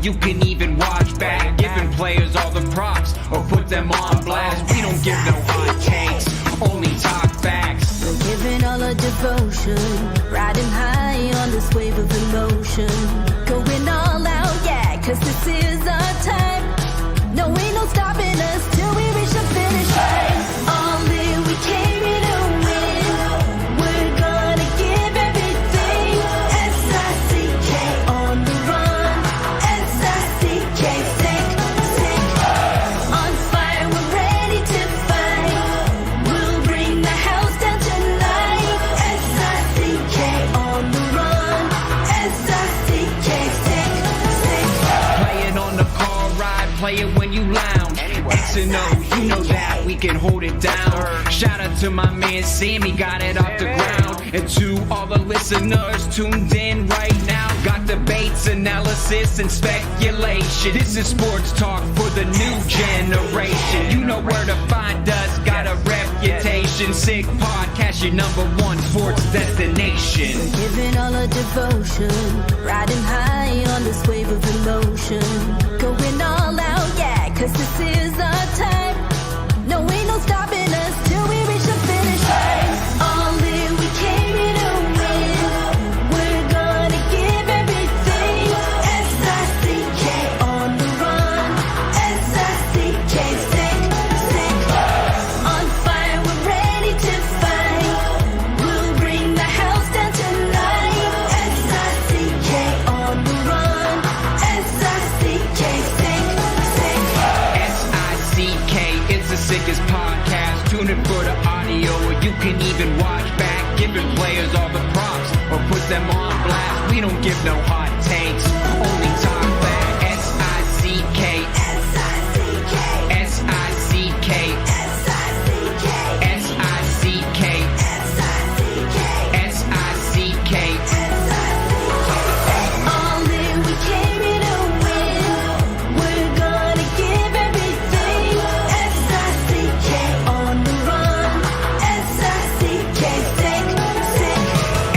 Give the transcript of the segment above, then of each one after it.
you can even watch back. Giving players all the props or put them on blast. We don't give no hot takes, only talk facts. We're giving all our devotion, riding high on this wave of emotion. Going all out, yeah, cause this is our time. No, ain't no stopping us till we reach the finish line. All in, we came here to win. We're gonna give everything. S-I-C-K on the run. S-I-C-K, sick. On fire, we're ready to fight. We'll bring the house down tonight. S-I-C-K on the run. S-I-C-K, sick. Play it on the car ride, play it when you lounge. X and O, you know that we can hold it down. Shout out to my man Sammy, got it off the ground. And to all the listeners tuned in right now, got debates, analysis, and speculation. This is sports talk for the new generation. You know where to find us, got a reputation. Sick podcast, your #1 sports destination. Giving all our devotion, riding high on this wave of emotion. Going all out, yeah, cause this is our time. No, ain't no stopping us till we reach the finish line. All in, we came here to win. We're gonna give everything. S-I-C-K on the run. S-I-C-K, sick. On fire, we're ready to fight. We'll bring the house down tonight. S-I-C-K on the run. S-I-C-K, sick. S-I-C-K, it's the sickest podcast. Tune in for the audio, or you can even watch back. Giving players all the props or put them on blast. We don't give no hot takes, only talk back. S-I-C-K, S-I-C-K. S-I-C-K, S-I-C-K. S-I-C-K, S-I-C-K. S-I-C-K. All in, we came here to win. We're gonna give everything. S-I-C-K on the run. S-I-C-K, sick.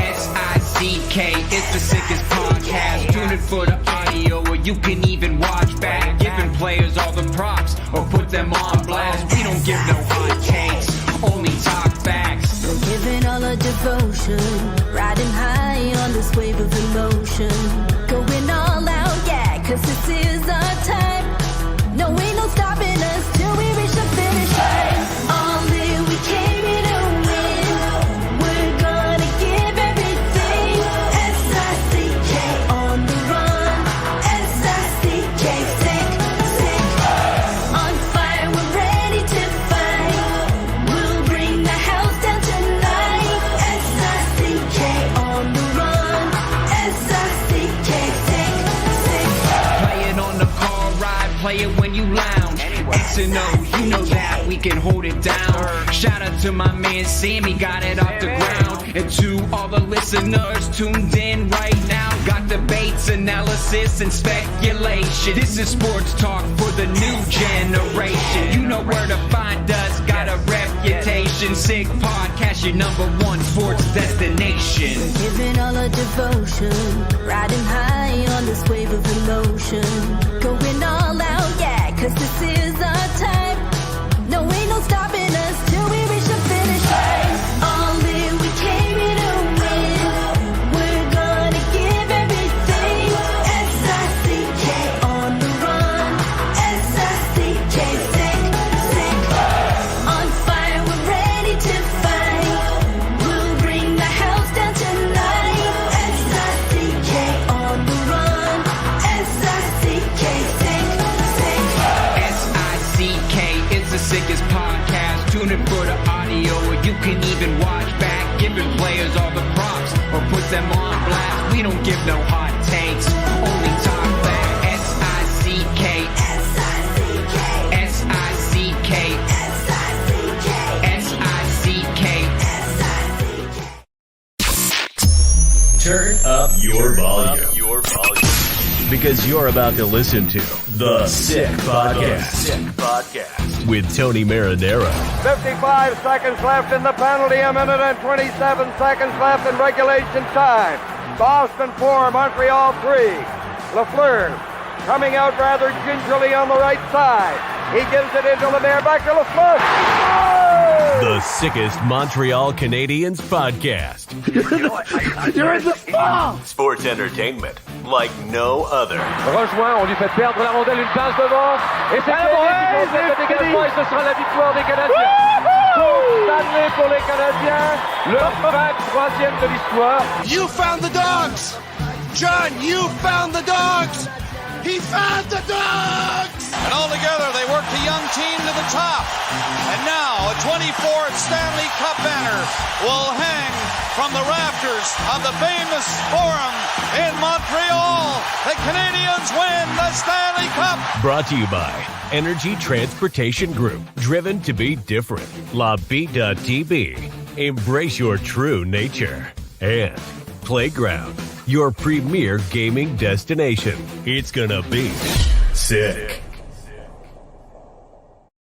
S-I-C-K, it's the sickest podcast. Tune in for the audio, or you can even watch back. Giving players all the props or put them on blast. We don't give no hot takes, only talk facts. We're giving all our devotion, riding high on this wave of emotion. Going all out, yeah, cause this is our time. No, ain't no stopping us till we reach the finish line. All in, we came here to win. We're gonna give everything. S-I-C-K on the run. S-I-C-K, sick. On fire, we're ready to fight. We'll bring the house down tonight. S-I-C-K on the run. S-I-C-K, sick. Play it on the car ride, play it when you lounge. X and O, you know that we can hold it down. Shout out to my man Sammy, got it off the ground. And to all the listeners tuned in right now, got debates, analysis, and speculation. This is sports talk for the new generation. You know where to find us, got a reputation. Sick podcast, your #1 sports destination. Giving all our devotion, riding high on this wave of emotion. Going all out, yeah, cause this is our time. No, ain't no stopping us till we reach the finish line. All in, we came here to win. We're gonna give everything. S-I-C-K on the run. S-I-C-K, sick. On fire, we're ready to fight. We'll bring the house down tonight. S-I-C-K on the run. S-I-C-K, sick. S-I-C-K, it's the sickest podcast. Tune in for the audio, or you can even watch back. Giving players all the props or put them on blast. We don't give no hot takes, only talk back. S-I-C-K, S-I-C-K. S-I-C-K, S-I-C-K. S-I-C-K. S-I-C-K. Turn up your volume. Because you're about to listen to The Sick Podcast. With Tony Marinaro. 55 seconds left in the penalty, a minute and 27 seconds left in regulation time. Boston 4, Montreal 3. Lafleur coming out rather gingerly on the right side. He gives it into Lemaire, back to Lafleur. The sickest Montreal Canadiens podcast. You're in the ball! Sports entertainment like no other. Rejoint, on lui fait perdre la rondelle, une passe devant. Et c'est le dégagement, et ce sera la victoire des Canadiens. Stanley pour les Canadiens, leur 23e de l'histoire. You found the dogs! John, you found the dogs! He found the dogs! And all together, they worked the young team to the top. And now, a 24th Stanley Cup banner will hang from the rafters of the famous Forum in Montreal. The Canadiens win the Stanley Cup. Brought to you by Energy Transportation Group. Driven to be different. La Vida TV. Embrace your true nature. And Playground, your premier gaming destination. It's gonna be sick.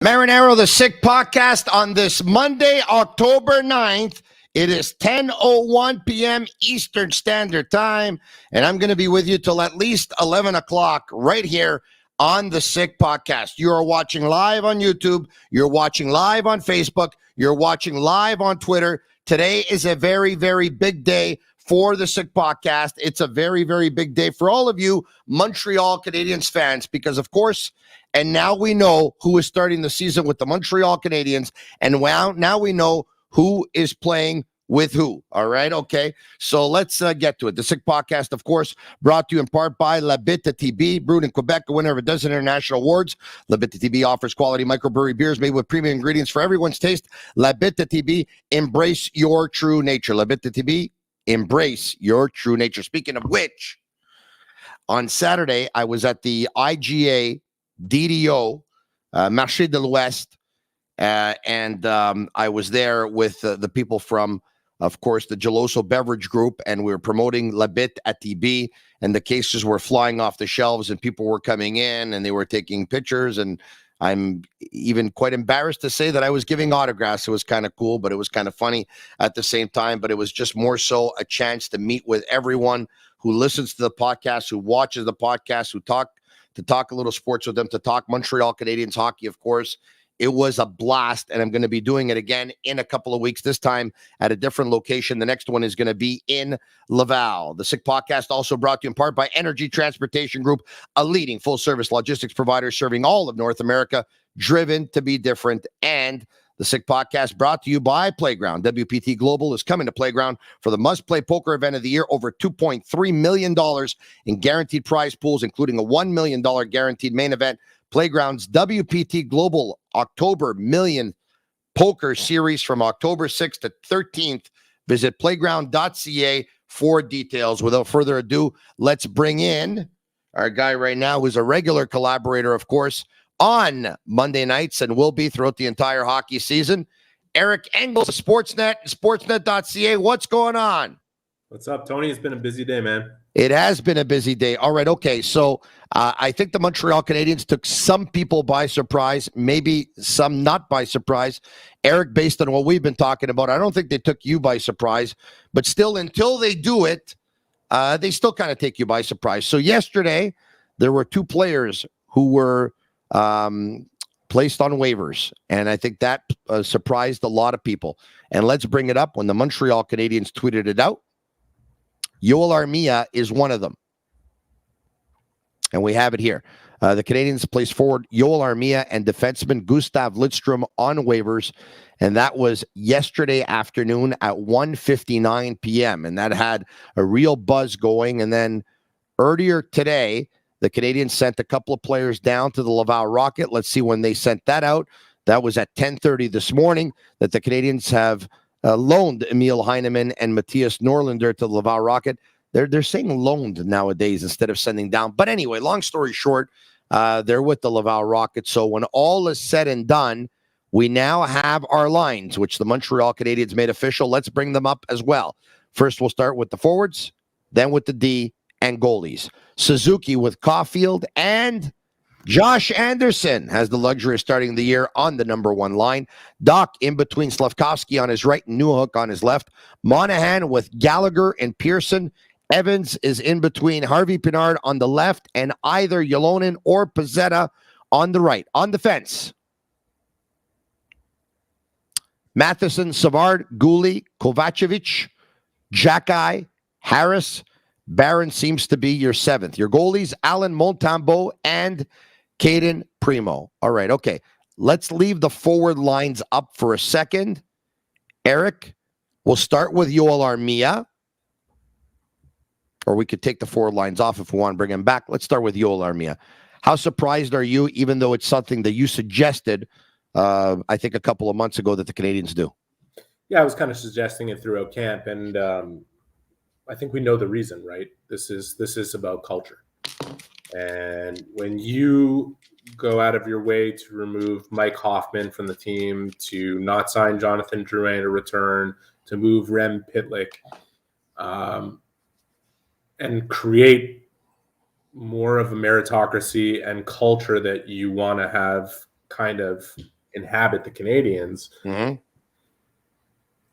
Marinaro, the Sick Podcast on this Monday, October 9th. It is 10:01 p.m. Eastern Standard Time, and I'm going to be with you till at least 11 o'clock right here on the Sick Podcast. You are watching live on YouTube. You're watching live on Facebook. You're watching live on Twitter. Today is a very, very big day for the Sick Podcast. It's a very, very big day for all of you Montreal Canadiens fans because, of course, and now we know who is starting the season with the Montreal Canadiens, and now we know who is playing with who. All right, okay. So let's get to it. The Sick Podcast, of course, brought to you in part by La Bitte TB, brewed in Quebec, a winner of a dozen international awards. La Bitte TB offers quality microbrewery beers made with premium ingredients for everyone's taste. La Bitte TB, embrace your true nature. La Bitte TB, embrace your true nature. Speaking of which, on Saturday, I was at the IGA DDO, Marché de l'Ouest, and I was there with the people from, of course, the Geloso Beverage Group, and we were promoting La Bitte at TB, and the cases were flying off the shelves, and people were coming in, and they were taking pictures, and I'm even quite embarrassed to say that I was giving autographs. It was kind of cool, but it was kind of funny at the same time. But it was just more so a chance to meet with everyone who listens to the podcast, who watches the podcast, to talk a little sports with them, to talk Montreal Canadiens hockey, of course. It was a blast, and I'm going to be doing it again in a couple of weeks, this time at a different location. The next one is going to be in Laval. The Sick Podcast also brought to you in part by Energy Transportation Group, a leading full-service logistics provider serving all of North America, driven to be different. And the Sick Podcast brought to you by Playground. WPT Global is coming to Playground for the must-play poker event of the year. Over $2.3 million in guaranteed prize pools, including a $1 million guaranteed main event. Playground's WPT Global October Million Poker Series from October 6th to 13th. Visit playground.ca for details. Without further ado, let's bring in our guy right now who's a regular collaborator, of course, on Monday nights and will be throughout the entire hockey season. Eric Engels, Sportsnet, sportsnet.ca. What's going on? What's up, Tony? It's been a busy day, man. It has been a busy day. All right, okay. So I think the Montreal Canadiens took some people by surprise, maybe some not by surprise. Eric, based on what we've been talking about, I don't think they took you by surprise. But still, until they do it, they still kind of take you by surprise. So yesterday, there were two players who were placed on waivers. And I think that surprised a lot of people. And let's bring it up when the Montreal Canadiens tweeted it out. Yoel Armia is one of them. And we have it here. The Canadiens placed forward Yoel Armia and defenseman Gustav Lidstrom on waivers. And that was yesterday afternoon at 1:59 p.m. And that had a real buzz going. And then earlier today, the Canadiens sent a couple of players down to the Laval Rocket. Let's see when they sent that out. That was at 10:30 this morning that the Canadiens have loaned Emil Heineman and Matthias Norlinder to the Laval Rocket. They're saying loaned nowadays instead of sending down. But anyway, long story short, they're with the Laval Rocket. So when all is said and done, we now have our lines, which the Montreal Canadiens made official. Let's bring them up as well. First, we'll start with the forwards, then with the D and goalies. Suzuki with Caulfield and Josh Anderson has the luxury of starting the year on the number one line. Doc in between Slavkovsky on his right and Newhook on his left. Monahan with Gallagher and Pearson Evans is in between Harvey Pinard on the left and either Ylonen or Pezzetta on the right. On the fence, Matheson, Savard, Gouli, Kovacevic, Xhekaj, Harris. Barron seems to be your seventh. Your goalies, Allen Montembeault and Caden Primo. All right, okay. Let's leave the forward lines up for a second. Eric, we'll start with Yoel Armia. Or we could take the forward lines off if we want to bring him back. Let's start with Yoel Armia. How surprised are you, even though it's something that you suggested, I think a couple of months ago, that the Canadiens do? Yeah, I was kind of suggesting it throughout camp, and I think we know the reason, right? This is about culture. And when you go out of your way to remove Mike Hoffman from the team, to not sign Jonathan Drouin to return, to move Rem Pitlick, and create more of a meritocracy and culture that you want to have kind of inhabit the Canadiens,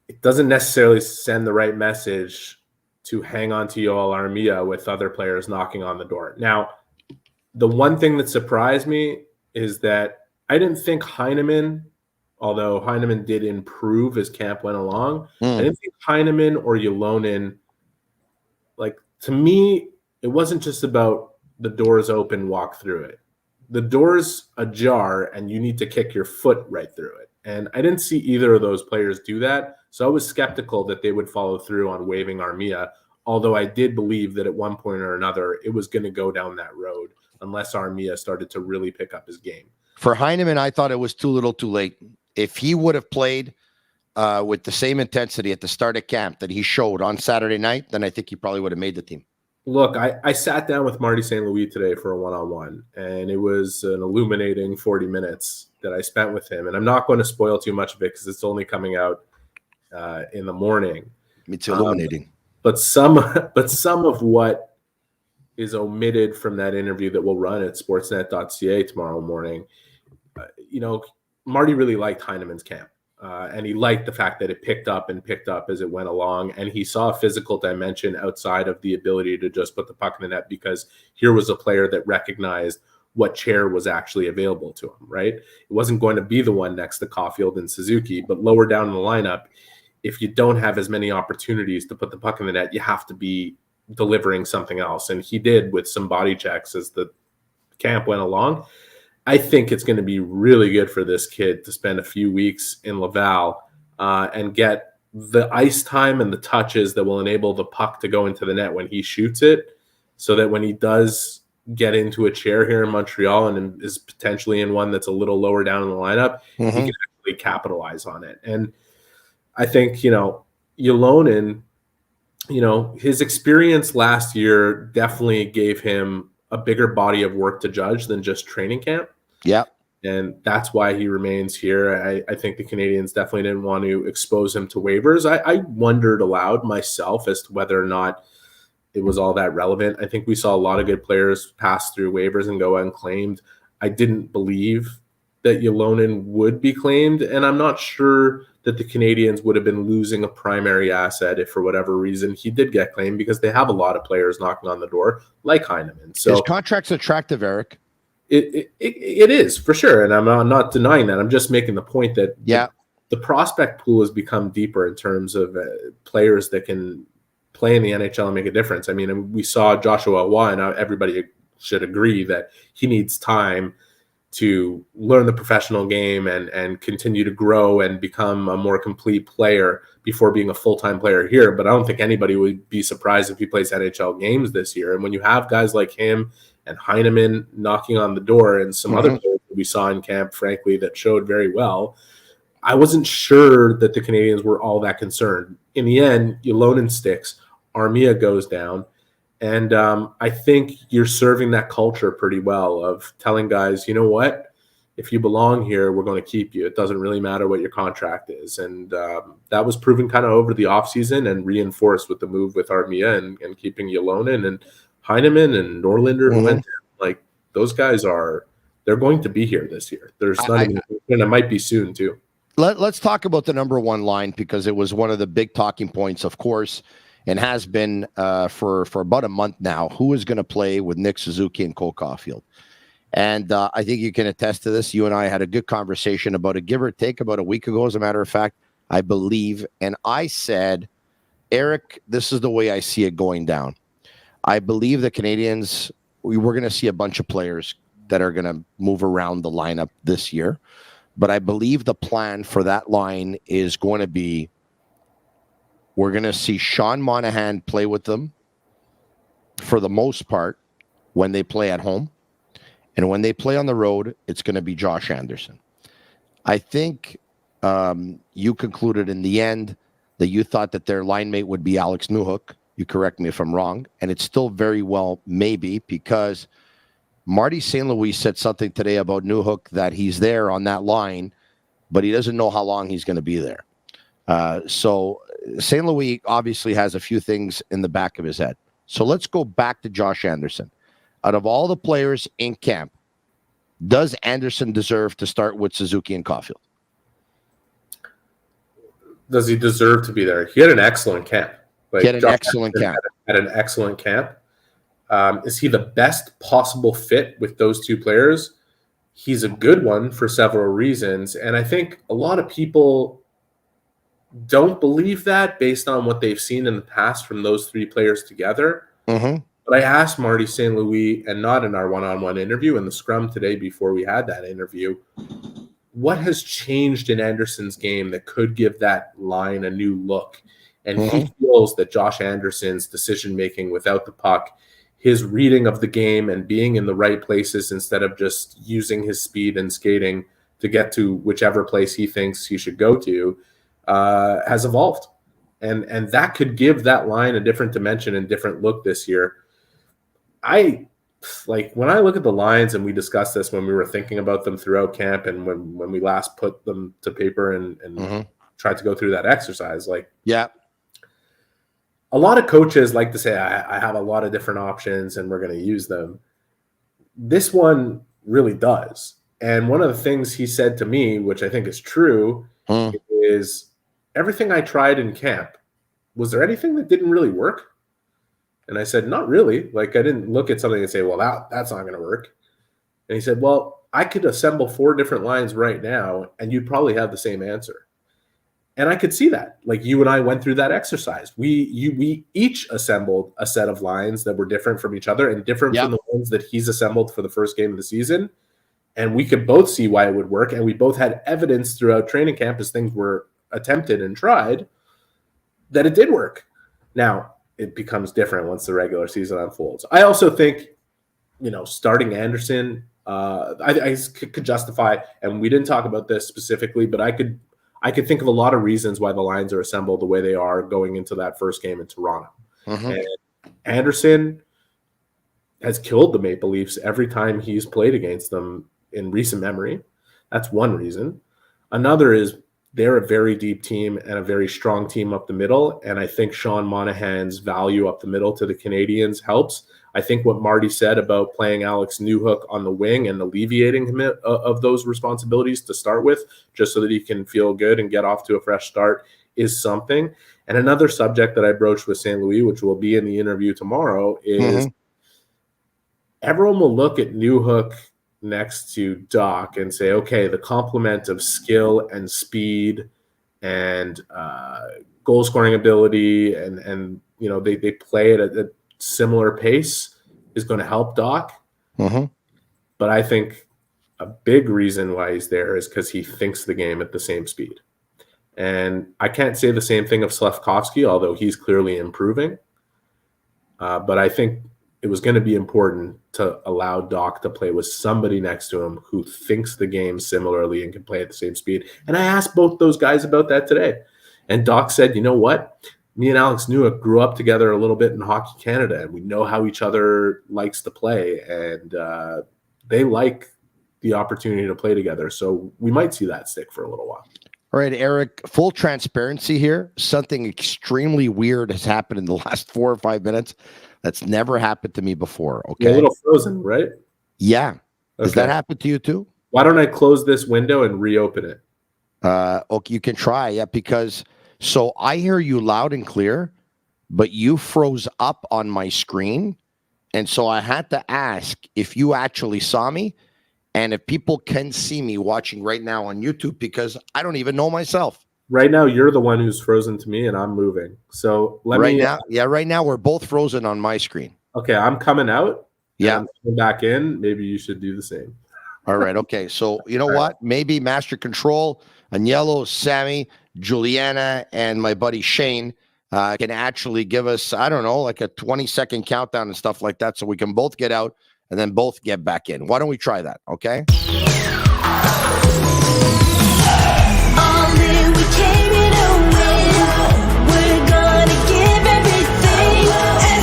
it doesn't necessarily send the right message to hang on to Yoel Armia with other players knocking on the door. Now, the one thing that surprised me is that I didn't think Heineman, although Heineman did improve as camp went along, I didn't think Heineman or Ylonen, like, to me, it wasn't just about the doors open, walk through it. The door's ajar, and you need to kick your foot right through it. And I didn't see either of those players do that. So I was skeptical that they would follow through on waiving Armia, although I did believe that at one point or another, it was going to go down that road unless Armia started to really pick up his game. For Heineman, I thought it was too little too late. If he would have played with the same intensity at the start of camp that he showed on Saturday night, then I think he probably would have made the team. Look, I sat down with Marty St. Louis today for a one-on-one, and it was an illuminating 40 minutes that I spent with him. And I'm not going to spoil too much of it because it's only coming out in the morning. It's illuminating. But some of what is omitted from that interview that we'll run at sportsnet.ca tomorrow morning, Marty really liked Heineman's camp. And he liked the fact that it picked up as it went along. And he saw a physical dimension outside of the ability to just put the puck in the net, because here was a player that recognized what chair was actually available to him, right? It wasn't going to be the one next to Caulfield and Suzuki, but lower down in the lineup, if you don't have as many opportunities to put the puck in the net, you have to be delivering something else. And he did with some body checks as the camp went along. I think it's going to be really good for this kid to spend a few weeks in Laval and get the ice time and the touches that will enable the puck to go into the net when he shoots it, so that when he does get into a chair here in Montreal and is potentially in one that's a little lower down in the lineup, he can actually capitalize on it. And I think, Ylonen, his experience last year definitely gave him a bigger body of work to judge than just training camp. Yeah. And that's why he remains here. I think the Canadiens definitely didn't want to expose him to waivers. I wondered aloud myself as to whether or not it was all that relevant. I think we saw a lot of good players pass through waivers and go unclaimed. I didn't believe that Ylonen would be claimed, and I'm not sure that the Canadiens would have been losing a primary asset if for whatever reason he did get claimed, because they have a lot of players knocking on the door like Heineman. So his contract's attractive, Eric. It is, for sure, and I'm not denying that. I'm just making the point that the prospect pool has become deeper in terms of players that can play in the NHL and make a difference. I mean, we saw Joshua Roy, and everybody should agree that he needs time to learn the professional game and continue to grow and become a more complete player before being a full-time player here. But I don't think anybody would be surprised if he plays NHL games this year. And when you have guys like him and Heineman knocking on the door, and some other players that we saw in camp, frankly, that showed very well, I wasn't sure that the Canadiens were all that concerned. In the end, Ylonen sticks, Armia goes down, and I think you're serving that culture pretty well of telling guys, you know what, if you belong here, we're going to keep you. It doesn't really matter what your contract is. And that was proven kind of over the offseason and reinforced with the move with Armia and keeping Ylonen and Heineman and Norlinder, who went there. Like, those guys they're going to be here this year. There's not even, and it might be soon too. Let's talk about the number one line, because it was one of the big talking points, of course. and has been for about a month now, who is going to play with Nick Suzuki and Cole Caulfield. And I think you can attest to this. You and I had a good conversation about it, give or take, about a week ago, as a matter of fact, I believe. And I said, Eric, this is the way I see it going down. I believe the Canadiens, we're going to see a bunch of players that are going to move around the lineup this year. But I believe the plan for that line is going to be, we're going to see Sean Monahan play with them for the most part when they play at home. And when they play on the road, it's going to be Josh Anderson. I think you concluded in the end that you thought that their line mate would be Alex Newhook. You correct me if I'm wrong. And it's still very well maybe, because Marty St. Louis said something today about Newhook, that he's there on that line, but he doesn't know how long he's going to be there. So St. Louis obviously has a few things in the back of his head. So let's go back to Josh Anderson. Out of all the players in camp, does Anderson deserve to start with Suzuki and Caulfield? Does he deserve to be there? He had an excellent camp. He had an excellent camp. Had an excellent camp. Is he the best possible fit with those two players? He's a good one for several reasons. And I think a lot of people don't believe that based on what they've seen in the past from those three players together. Mm-hmm. But I asked Marty St. Louis, and not in our one-on-one interview, in the scrum today before we had that interview, what has changed in Anderson's game that could give that line a new look? And he feels that Josh Anderson's decision-making without the puck, his reading of the game and being in the right places instead of just using his speed and skating to get to whichever place he thinks he should go to, has evolved. And that could give that line a different dimension and different look this year. When I look at the lines, and we discussed this when we were thinking about them throughout camp and when we last put them to paper and tried to go through that exercise, a lot of coaches like to say, I have a lot of different options and we're going to use them. This one really does. And one of the things he said to me, which I think is true, is everything I tried in camp, was there anything that didn't really work? And I said, not really. I didn't look at something and say, well, that's not going to work. And he said, well, I could assemble 4 different lines right now and you'd probably have the same answer. And I could see that. You and I went through that exercise. We each assembled a set of lines that were different from each other and different from the ones that he's assembled for the first game of the season. And we could both see why it would work. And we both had evidence throughout training camp as things were attempted and tried that it did work. Now, it becomes different once the regular season unfolds. I also think, starting Anderson, I could justify, and we didn't talk about this specifically, but I could think of a lot of reasons why the lines are assembled the way they are going into that first game in Toronto. And Anderson has killed the Maple Leafs every time he's played against them in recent memory. That's one reason. Another is they're a very deep team and a very strong team up the middle. And I think Sean Monahan's value up the middle to the Canadiens helps. I think what Marty said about playing Alex Newhook on the wing and alleviating him of those responsibilities to start with, just so that he can feel good and get off to a fresh start, is something. And another subject that I broached with St. Louis, which will be in the interview tomorrow, is everyone will look at Newhook next to Doc and say, okay, the complement of skill and speed and goal scoring ability and they play at a similar pace is going to help Doc. But I think a big reason why he's there is because he thinks the game at the same speed. And I can't say the same thing of Slafkovsky, although he's clearly improving. But I think it was going to be important to allow Doc to play with somebody next to him who thinks the game similarly and can play at the same speed. And I asked both those guys about that today. And Doc said, you know what? Me and Alex Newhook grew up together a little bit in Hockey Canada, and we know how each other likes to play. And they like the opportunity to play together. So we might see that stick for a little while. All right, Eric, full transparency here. Something extremely weird has happened in the last 4 or 5 minutes. That's never happened to me before. Okay. You're a little frozen, right? Yeah. Does that happen to you too? Why don't I close this window and reopen it? Okay, you can try. Yeah, because so I hear you loud and clear, but you froze up on my screen. And so I had to ask if you actually saw me and if people can see me watching right now on YouTube, because I don't even know myself. Right now, you're the one who's frozen to me, and I'm moving. So right now we're both frozen on my screen. Okay, I'm coming out. Yeah. I'm coming back in. Maybe you should do the same. All right. Okay. So you know what? Maybe Master Control, Agnello, Sammy, Juliana, and my buddy Shane can actually give us, I don't know, like a 20-second countdown and stuff like that, so we can both get out and then both get back in. Why don't we try that? Okay. All in, we came in to win. We're gonna give everything.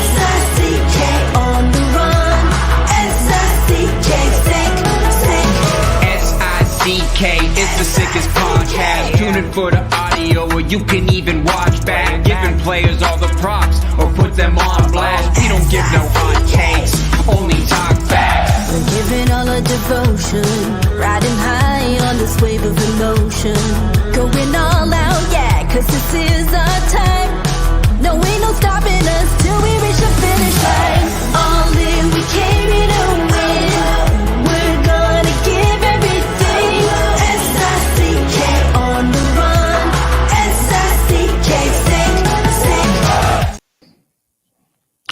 S-I-C-K on the run. S-I-C-K, sick. SICK is the sickest podcast. Tune in for the audio, or you can even watch back. Giving players all the props or put them on blast. We don't give no hot takes, only talk facts. We're giving all our devotion, riding high on this wave of emotion. Going all out, yeah, 'cause this is our time. No, ain't no stopping us till we reach the finish line. All in, we came in to win. We're gonna give everything. S-I-C-K on the run. S-I-C-K, sick.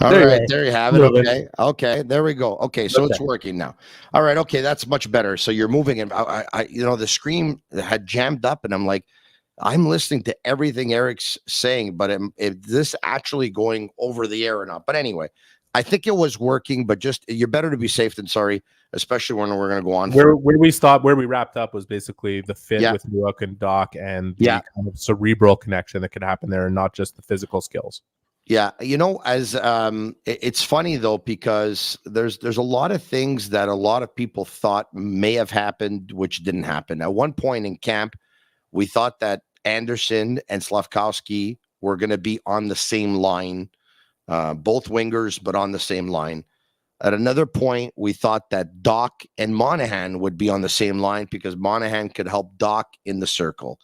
All right, there you have it. Okay, there we go. Okay, so it's working now. All right, okay, that's much better. So you're moving, and I the screen had jammed up, and I'm like, I'm listening to everything Eric's saying, but is this actually going over the air or not? But anyway, I think it was working, but just you're better to be safe than sorry, especially when we're going to go on. Where we wrapped up was basically the fit with Newark and Doc and the kind of cerebral connection that could happen there, and not just the physical skills. Yeah, as it's funny though, because there's a lot of things that a lot of people thought may have happened, which didn't happen. At one point in camp, we thought that Anderson and Slavkowski were going to be on the same line, both wingers, but on the same line. At another point, we thought that Doc and Monahan would be on the same line because Monahan could help Doc in the circle.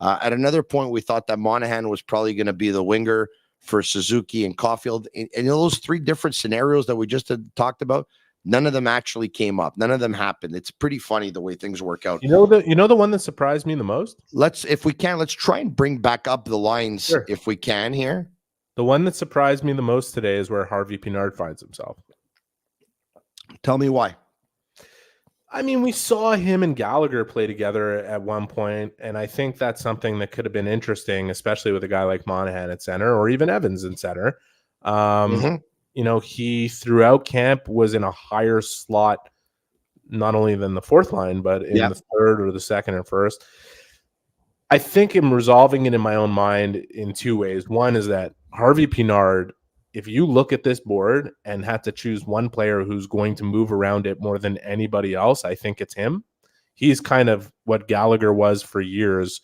At another point, we thought that Monahan was probably going to be the winger for Suzuki and Caulfield. And those three different scenarios that we just had talked about, none of them actually came up. None of them happened. It's pretty funny the way things work out. You know the one that surprised me the most? Let's try and bring back up the lines if we can here. The one that surprised me the most today is where Harvey Pinard finds himself. Tell me why. I mean, we saw him and Gallagher play together at one point, and I think that's something that could have been interesting, especially with a guy like Monahan at center or even Evans in center. He throughout camp was in a higher slot, not only than the fourth line, but in the third or the second or first. I think I'm resolving it in my own mind in two ways. One is that Harvey Pinard, if you look at this board and had to choose one player who's going to move around it more than anybody else, I think it's him. He's kind of what Gallagher was for years.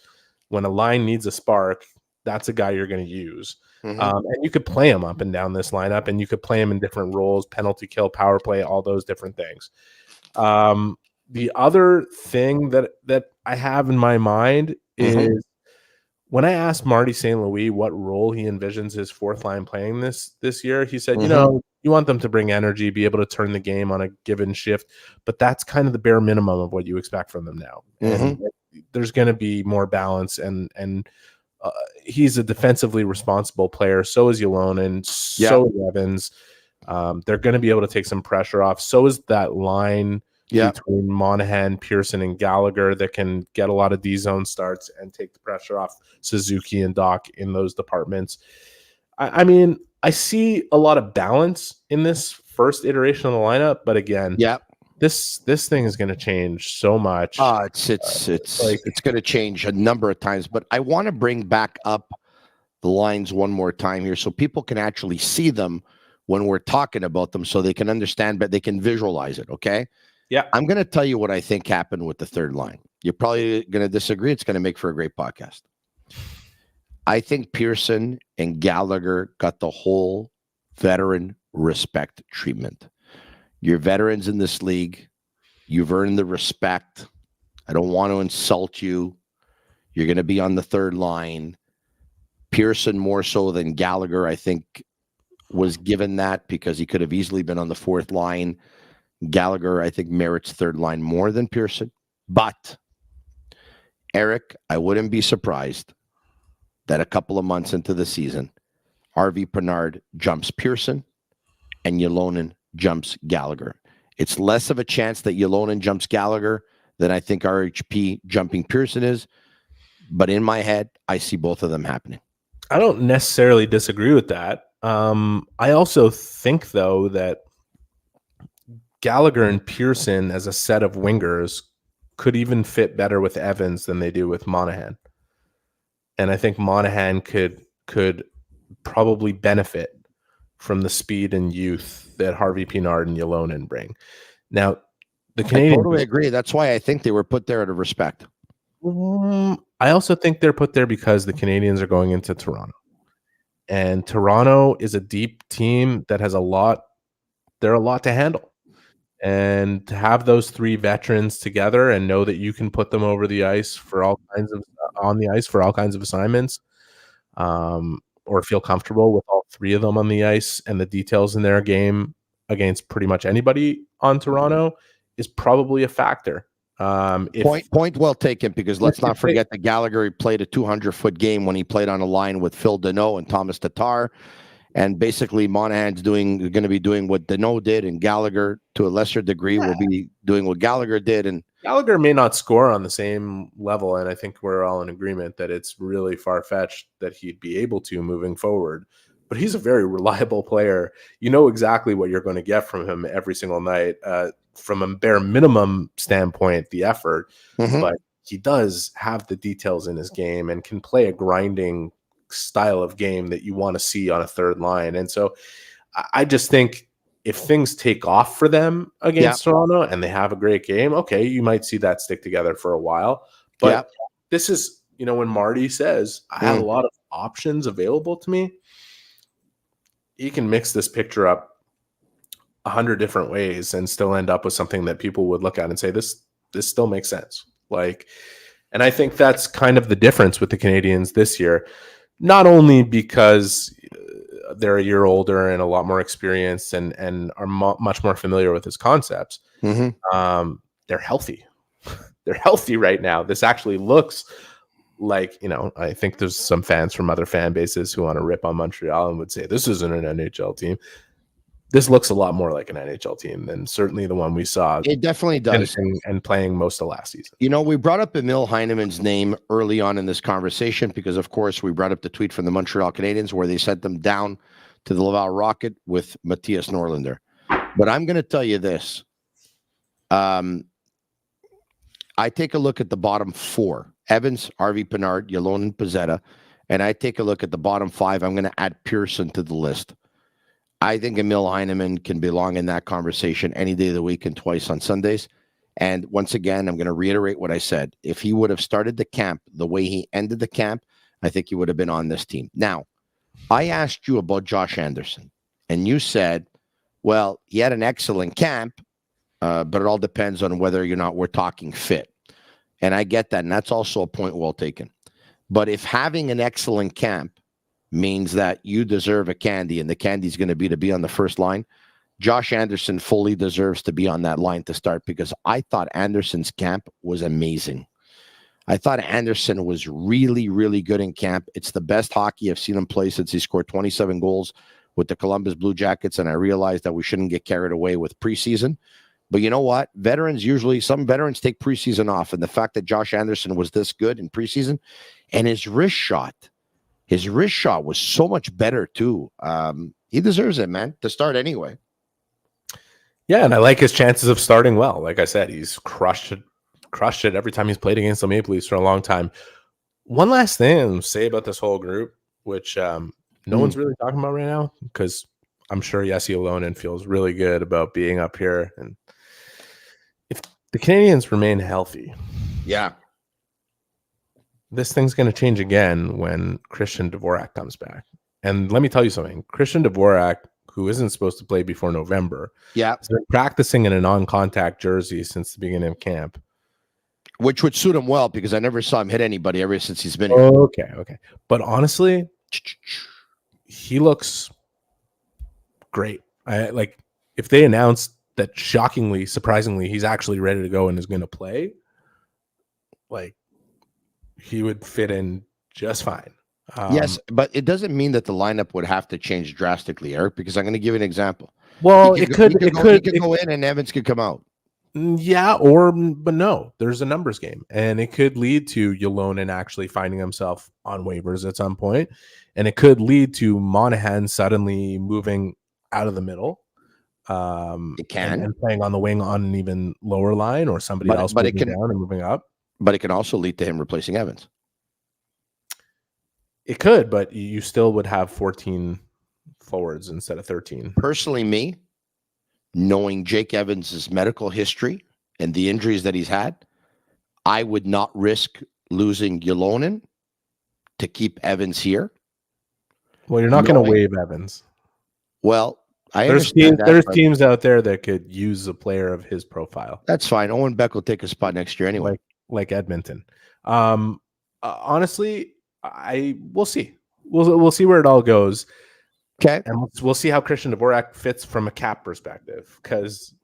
When a line needs a spark, that's a guy you're going to use. And you could play him up and down this lineup, and you could play him in different roles, penalty kill, power play, all those different things. The other thing that I have in my mind is when I asked Marty St. Louis what role he envisions his fourth line playing this year, he said, you want them to bring energy, be able to turn the game on a given shift, but that's kind of the bare minimum of what you expect from them now. And there's going to be more balance, and he's a defensively responsible player. So is Ylonen, so is Evans. They're going to be able to take some pressure off. So is that line between Monahan, Pearson, and Gallagher that can get a lot of D-zone starts and take the pressure off Suzuki and Doc in those departments. I mean, I see a lot of balance in this first iteration of the lineup, but again, this thing is going to change so much. It's going to change a number of times, but I want to bring back up the lines one more time here so people can actually see them when we're talking about them, so they can understand, but they can visualize it. Okay. Yeah. I'm going to tell you what I think happened with the third line. You're probably going to disagree. It's going to make for a great podcast. I think Pearson and Gallagher got the whole veteran respect treatment. You're veterans in this league. You've earned the respect. I don't want to insult you. You're going to be on the third line. Pearson more so than Gallagher, I think, was given that because he could have easily been on the fourth line. Gallagher, I think, merits third line more than Pearson. But, Eric, I wouldn't be surprised that a couple of months into the season, Harvey Pinard jumps Pearson and Ylonen jumps Gallagher. It's less of a chance that Ylonen jumps Gallagher than I think RHP jumping Pearson is. But in my head, I see both of them happening. I don't necessarily disagree with that. I also think, though, that Gallagher and Pearson as a set of wingers could even fit better with Evans than they do with Monahan. And I think Monahan could probably benefit from the speed and youth that Harvey Pinard and Ylonen bring. Now, the Canadiens... I totally agree. That's why I think they were put there out of respect. I also think they're put there because the Canadiens are going into Toronto. And Toronto is a deep team that has a lot to handle. And to have those three veterans together and know that you can put them over the ice for all kinds of assignments, or feel comfortable with all three of them on the ice and the details in their game against pretty much anybody on Toronto is probably a factor. Point well taken, because let's not forget that Gallagher played a 200-foot game when he played on a line with Phil Deneau and Thomas Tatar. And basically, Monahan's going to be doing what Deneau did, and Gallagher, to a lesser degree, will be doing what Gallagher did. And Gallagher may not score on the same level, and I think we're all in agreement that it's really far-fetched that he'd be able to moving forward. But he's a very reliable player. You know exactly what you're going to get from him every single night. From a bare minimum standpoint, the effort, but he does have the details in his game and can play a grinding style of game that you want to see on a third line. And so I just think if things take off for them against Toronto and they have a great game, okay, you might see that stick together for a while. But this is, when Marty says, I have a lot of options available to me, you can mix this picture up 100 different ways and still end up with something that people would look at and say, this still makes sense. And I think that's kind of the difference with the Canadiens this year, not only because they're a year older and a lot more experienced and are much more familiar with his concepts. They're healthy. They're healthy right now. This actually looks like, I think there's some fans from other fan bases who want to rip on Montreal and would say, this isn't an NHL team. This looks a lot more like an NHL team than certainly the one we saw. It definitely does. And playing most of last season. We brought up Emil Heineman's name early on in this conversation because, of course, we brought up the tweet from the Montreal Canadiens where they sent them down to the Laval Rocket with Matthias Norlinder. But I'm going to tell you this. I take a look at the bottom four: Evans, Harvey Pinard, Ylonen, Pezzetta. And I take a look at the bottom five. I'm going to add Pearson to the list. I think Emil Heineman can belong in that conversation any day of the week and twice on Sundays. And once again, I'm going to reiterate what I said. If he would have started the camp the way he ended the camp, I think he would have been on this team. Now, I asked you about Josh Anderson, and you said, well, he had an excellent camp, but it all depends on whether or not we're talking fit. And I get that, and that's also a point well taken. But if having an excellent camp means that you deserve a candy, and the candy is going to be on the first line, Josh Anderson fully deserves to be on that line to start, because I thought Anderson's camp was amazing. I thought Anderson was really, really good in camp. It's the best hockey I've seen him play since he scored 27 goals with the Columbus Blue Jackets, and I realized that we shouldn't get carried away with preseason. But you know what? Some veterans take preseason off, and the fact that Josh Anderson was this good in preseason, and his wrist shot was so much better too. He deserves it, man, to start anyway. Yeah, and I like his chances of starting well. Like I said, he's crushed it every time he's played against the Maple Leafs for a long time. One last thing to say about this whole group, which no one's really talking about right now, because I'm sure Jesse Ylonen feels really good about being up here. And if the Canadiens remain healthy, this thing's going to change again when Christian Dvorak comes back. And let me tell you something. Christian Dvorak, who isn't supposed to play before November, has been practicing in a non-contact jersey since the beginning of camp. Which would suit him well, because I never saw him hit anybody ever since he's been here. Okay. But honestly, He looks great. If they announced that shockingly, surprisingly, he's actually ready to go and is going to play, like he would fit in just fine. Yes, but it doesn't mean that the lineup would have to change drastically, Eric, because I'm going to give you an example. Well, He could go in and Evans could come out. Yeah, but no, there's a numbers game, and it could lead to Ylonen actually finding himself on waivers at some point, and it could lead to Monahan suddenly moving out of the middle. It can, and playing on the wing on an even lower line, or somebody else moving down and moving up. But it can also lead to him replacing Evans. It could, but you still would have 14 forwards instead of 13. Personally, me, knowing Jake Evans' medical history and the injuries that he's had, I would not risk losing Ylonen to keep Evans here. Well, you're not going to waive Evans. Well, there's teams out there that could use a player of his profile. That's fine. Owen Beck will take a spot next year anyway. Like Edmonton. Honestly, we'll see. We'll see where it all goes. Okay. And we'll see how Christian Dvorak fits from a cap perspective, because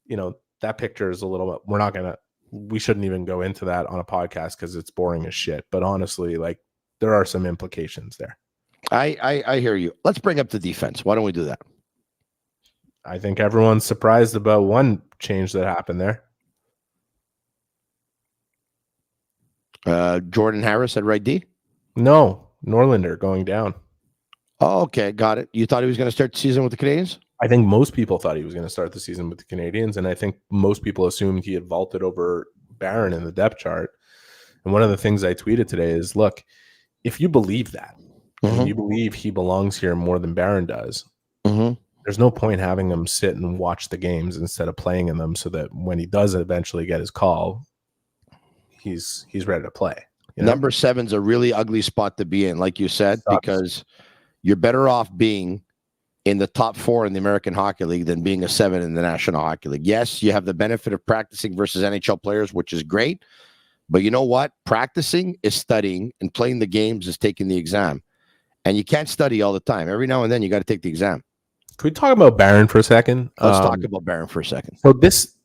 that picture is a little bit, we shouldn't even go into that on a podcast because it's boring as shit. But honestly, there are some implications there. I hear you. Let's bring up the defense. Why don't we do that? I think everyone's surprised about one change that happened there. Jordan Harris at right D? No, Norlinder going down. Oh, okay, got it. You thought he was going to start the season with the Canadiens? I think most people thought he was going to start the season with the Canadiens, and I think most people assumed he had vaulted over Barron in the depth chart. And one of the things I tweeted today is, look, if you believe that, and you believe he belongs here more than Barron does, there's no point having him sit and watch the games instead of playing in them, so that when he does eventually get his call, he's ready to play. Number 7's a really ugly spot to be in, like you said, because you're better off being in the top 4 in the American Hockey League than being a 7 in the National Hockey League. Yes, you have the benefit of practicing versus NHL players, which is great. But you know what? Practicing is studying, and playing the games is taking the exam. And you can't study all the time. Every now and then you got to take the exam. Could we talk about Barron for a second? Let's talk about Barron for a second. So this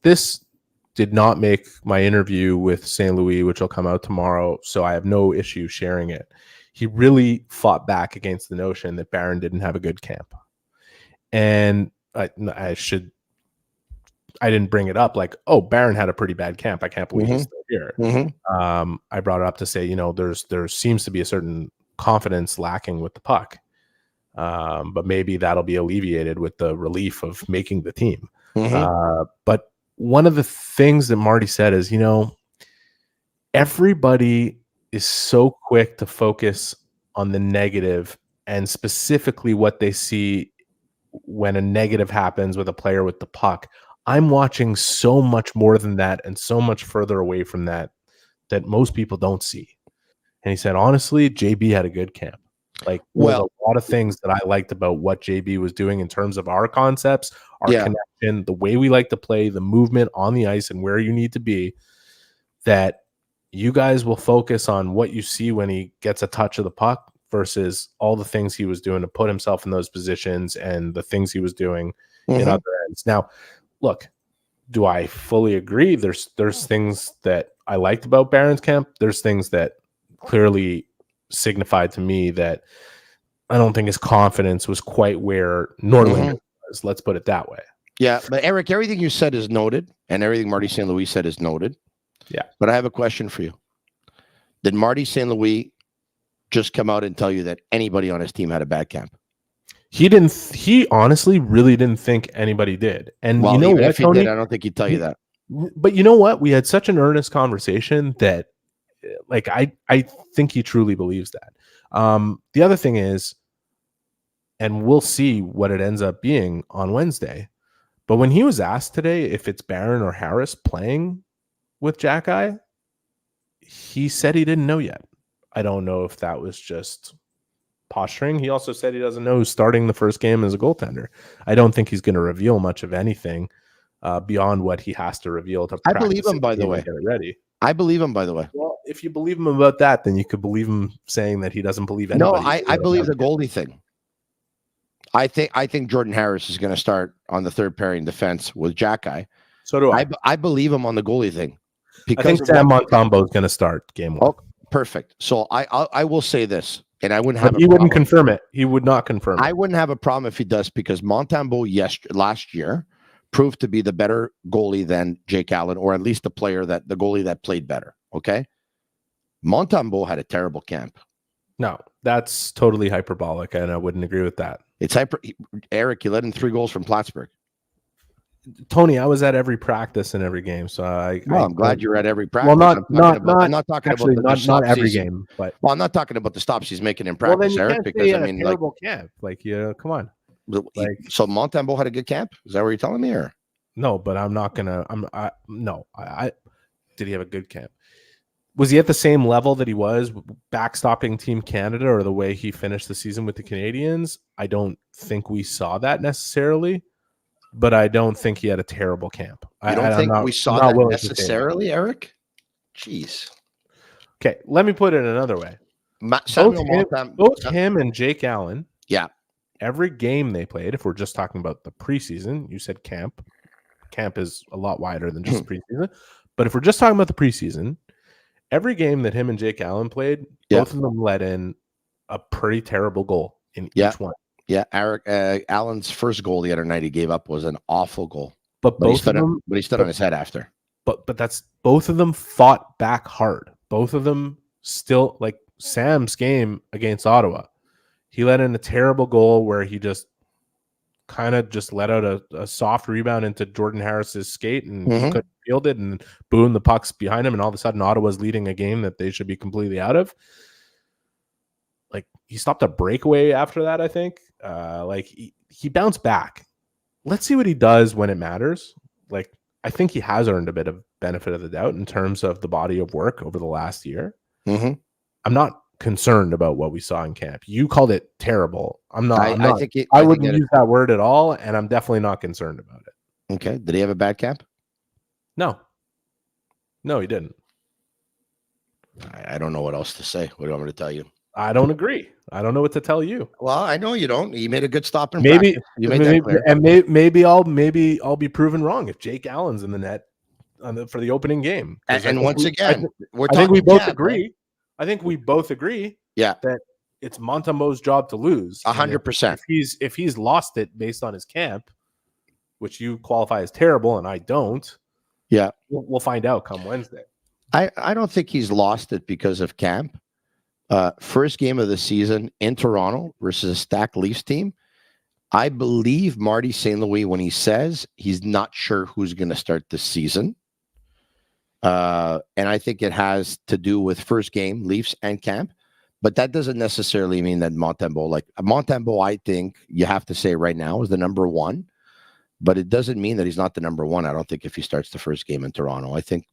did not make my interview with St. Louis, which will come out tomorrow, so I have no issue sharing it. He really fought back against the notion that Barron didn't have a good camp. And I didn't bring it up like, oh, Barron had a pretty bad camp, I can't believe he's still here. I brought it up to say, there seems to be a certain confidence lacking with the puck. But maybe that'll be alleviated with the relief of making the team. But one of the things that Marty said is, everybody is so quick to focus on the negative, and specifically what they see when a negative happens with a player with the puck. I'm watching so much more than that, and so much further away from that most people don't see. And he said, honestly, JB had a good camp. There's a lot of things that I liked about what JB was doing in terms of our concepts, our connection, the way we like to play, the movement on the ice and where you need to be, that you guys will focus on what you see when he gets a touch of the puck versus all the things he was doing to put himself in those positions and the things he was doing in other ends. Now, look, do I fully agree? There's things that I liked about Barron's camp. There's things that clearly signified to me that I don't think his confidence was quite where Norlinder was. Let's put it that way. Yeah, but Eric, everything you said is noted, and everything Marty St. Louis said is noted. Yeah. But I have a question for you. Did Marty St. Louis just come out and tell you that anybody on his team had a bad camp? He didn't. He honestly really didn't think anybody did. And well, you know what, if he Tony? did, I don't think he'd tell you that. But you know what? We had such an earnest conversation that, I think he truly believes that. The other thing is, and we'll see what it ends up being on Wednesday, but when he was asked today if it's Barron or Harris playing with Jack-Eye, he said he didn't know yet. I don't know if that was just posturing. He also said he doesn't know who's starting the first game as a goaltender. I don't think he's going to reveal much of anything beyond what he has to reveal to practice. I believe him, by the way. Get it ready. I believe him, by the way. Well, if you believe him about that, then you could believe him saying that he doesn't believe anybody. No, I believe the goalie thing. I think Jordan Harris is going to start on the third pairing defense with Jack-Eye. So do I. I believe him on the goalie thing. I think Sam Montembeault is going to start game 1. Oh, perfect. So I will say this, and I wouldn't have. But he wouldn't confirm it. He would not confirm it. I wouldn't have a problem if he does, because Montembeault last year proved to be the better goalie than Jake Allen, or at least the goalie that played better. Okay, Montembeault had a terrible camp. No, that's totally hyperbolic, and I wouldn't agree with that. It's Eric, you let in 3 goals from Plattsburgh. Tony, I was at every practice and every game, so I'm glad you're at every practice. Well, I'm not talking about every game, but I'm not talking about the stops he's making in practice, well, Eric. Because I mean, terrible camp, come on. So Montembeault had a good camp. Is that what you're telling me, or no? But I'm not gonna. Did he have a good camp? Was he at the same level that he was backstopping Team Canada, or the way he finished the season with the Canadiens? I don't think we saw that necessarily, but I don't think he had a terrible camp. I don't think we saw that necessarily, Eric. Jeez. Okay, let me put it another way. Both him and Jake Allen. Yeah. Every game they played, if we're just talking about the preseason, you said camp. Camp is a lot wider than just preseason. But if we're just talking about the preseason, every game that him and Jake Allen played, both of them let in a pretty terrible goal in each one. Yeah, Eric Allen's first goal the other night he gave up was an awful goal. But he stood on his head after. But that's both of them fought back hard. Both of them still, like Sam's game against Ottawa, he let in a terrible goal where he just kind of just let out a soft rebound into Jordan Harris's skate, and he couldn't field it, and boom, the puck's behind him, and all of a sudden Ottawa's leading a game that they should be completely out of. Like, he stopped a breakaway after that, I think. He bounced back. Let's see what he does when it matters. Like, I think he has earned a bit of benefit of the doubt in terms of the body of work over the last year. I'm not concerned about what we saw in camp. You called it terrible. I'm not. I wouldn't use that word at all, and I'm definitely not concerned about it. Okay. Did he have a bad camp? No, he didn't. I don't know what else to say. What do you want me to tell you? I don't agree. I don't know what to tell you. Well, I know you don't. You made a good stop in maybe practice. You made that clear. And maybe I'll be proven wrong if Jake Allen's in the net for the opening game. And once again, I think we both agree. Right? I think we both agree. Yeah, that it's Montembeault's job to lose. 100%. If he's lost it based on his camp, which you qualify as terrible, and I don't. Yeah, we'll find out come Wednesday. I don't think he's lost it because of camp. First game of the season in Toronto versus a stacked Leafs team. I believe Marty St. Louis when he says he's not sure who's going to start this season. And I think it has to do with first game, Leafs and camp. But that doesn't necessarily mean that Montembeault, I think you have to say right now is the number one. But it doesn't mean that he's not the number one. I don't think if he starts the first game in Toronto. I think,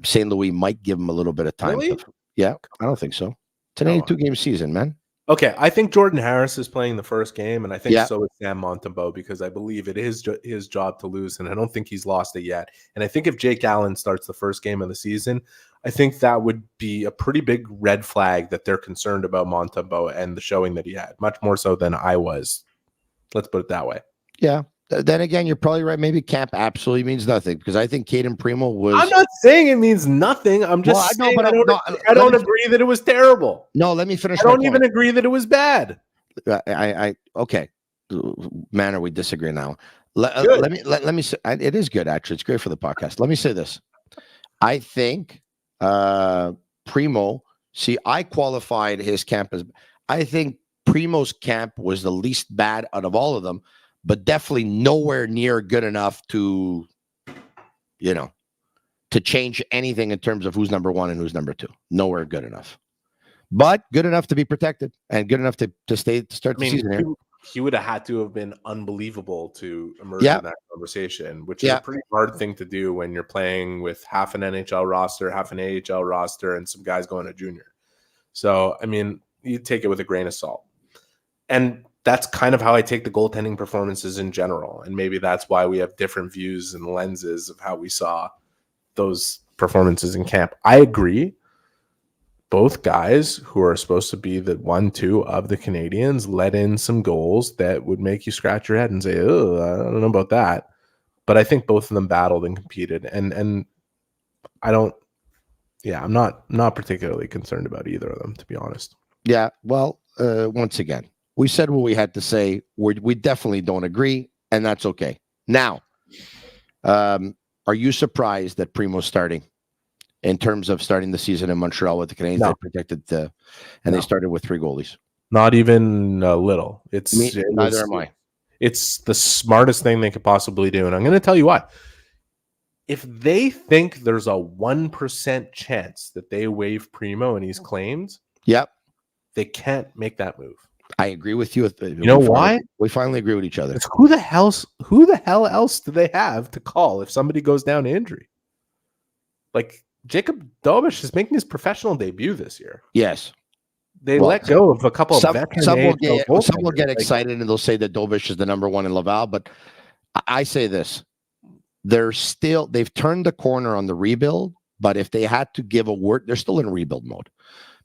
St. Louis might give him a little bit of time. Really? Yeah, I don't think so. It's an 82-game season, man. Okay, I think Jordan Harris is playing the first game, and I think so is Sam Montembeault, because I believe it is his job to lose, and I don't think he's lost it yet. And I think if Jake Allen starts the first game of the season, I think that would be a pretty big red flag that they're concerned about Montembeault and the showing that he had, much more so than I was. Let's put it that way. Yeah. Then again, you're probably right. Maybe camp absolutely means nothing, because I think Caden Primo was. I'm not saying it means nothing. I'm just saying I don't agree that it was terrible. No, let me finish. I don't even agree that it was bad. Okay, man, are we disagree now? Let me say it is good actually. It's great for the podcast. Let me say this. I think Primo. See, I qualified his camp as. I think Primo's camp was the least bad out of all of them, but definitely nowhere near good enough to change anything in terms of who's number one and who's number two. Nowhere good enough, but good enough to be protected and good enough to start the season here. He would have had to have been unbelievable to emerge in that conversation, which is a pretty hard thing to do when you're playing with half an NHL roster, half an AHL roster, and some guys going to junior. So, I mean, you take it with a grain of salt. And that's kind of how I take the goaltending performances in general. And maybe that's why we have different views and lenses of how we saw those performances in camp. I agree. Both guys who are supposed to be the 1-2 of the Canadiens let in some goals that would make you scratch your head and say, "Oh, I don't know about that." But I think both of them battled and competed, and I don't. Yeah, I'm not particularly concerned about either of them, to be honest. Yeah. Well, once again, we said what we had to say. We definitely don't agree, and that's okay. Now, are you surprised that Primo's starting in terms of starting the season in Montreal with the Canadiens? No. They protected they started with 3 goalies. Not even a little. Neither am I. It's the smartest thing they could possibly do. And I'm going to tell you what, if they think there's a 1% chance that they waive Primo and he's claimed, yep, they can't make that move. I agree with you. You know why? We finally agree with each other. It's who the hell else do they have to call if somebody goes down to injury? Like Jacob Dobish is making his professional debut this year. Yes. They let go of a couple of veteran. Some will get excited and they'll say that Dobish is the number 1 in Laval. But I say this. They've turned the corner on the rebuild, but if they had to give a word, they're still in rebuild mode.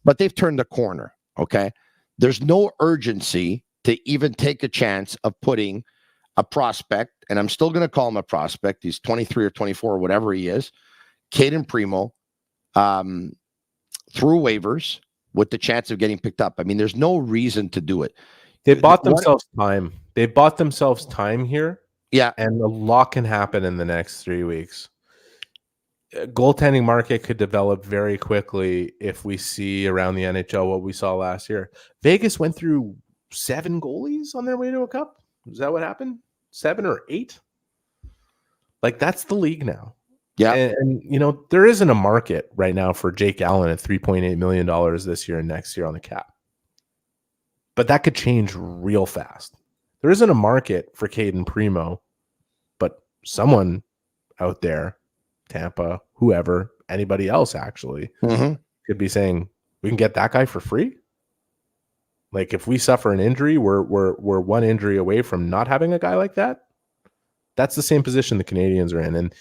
But they've turned the corner, okay? There's no urgency to even take a chance of putting a prospect, and I'm still going to call him a prospect. He's 23 or 24 or whatever he is, Caden Primo, through waivers with the chance of getting picked up. I mean, there's no reason to do it. They bought themselves time. They bought themselves time here. Yeah. And a lot can happen in the next 3 weeks. Goaltending market could develop very quickly if we see around the NHL what we saw last year. Vegas went through 7 goalies on their way to a cup. Is that what happened? 7 or 8? Like, that's the league now. Yeah. And you know, there isn't a market right now for Jake Allen at $3.8 million this year and next year on the cap. But that could change real fast. There isn't a market for Caden Primo, but someone out there, Tampa, whoever, anybody else actually, could be saying, we can get that guy for free. Like, if we suffer an injury, we're 1 injury away from not having a guy like that. That's the same position the Canadiens are in, and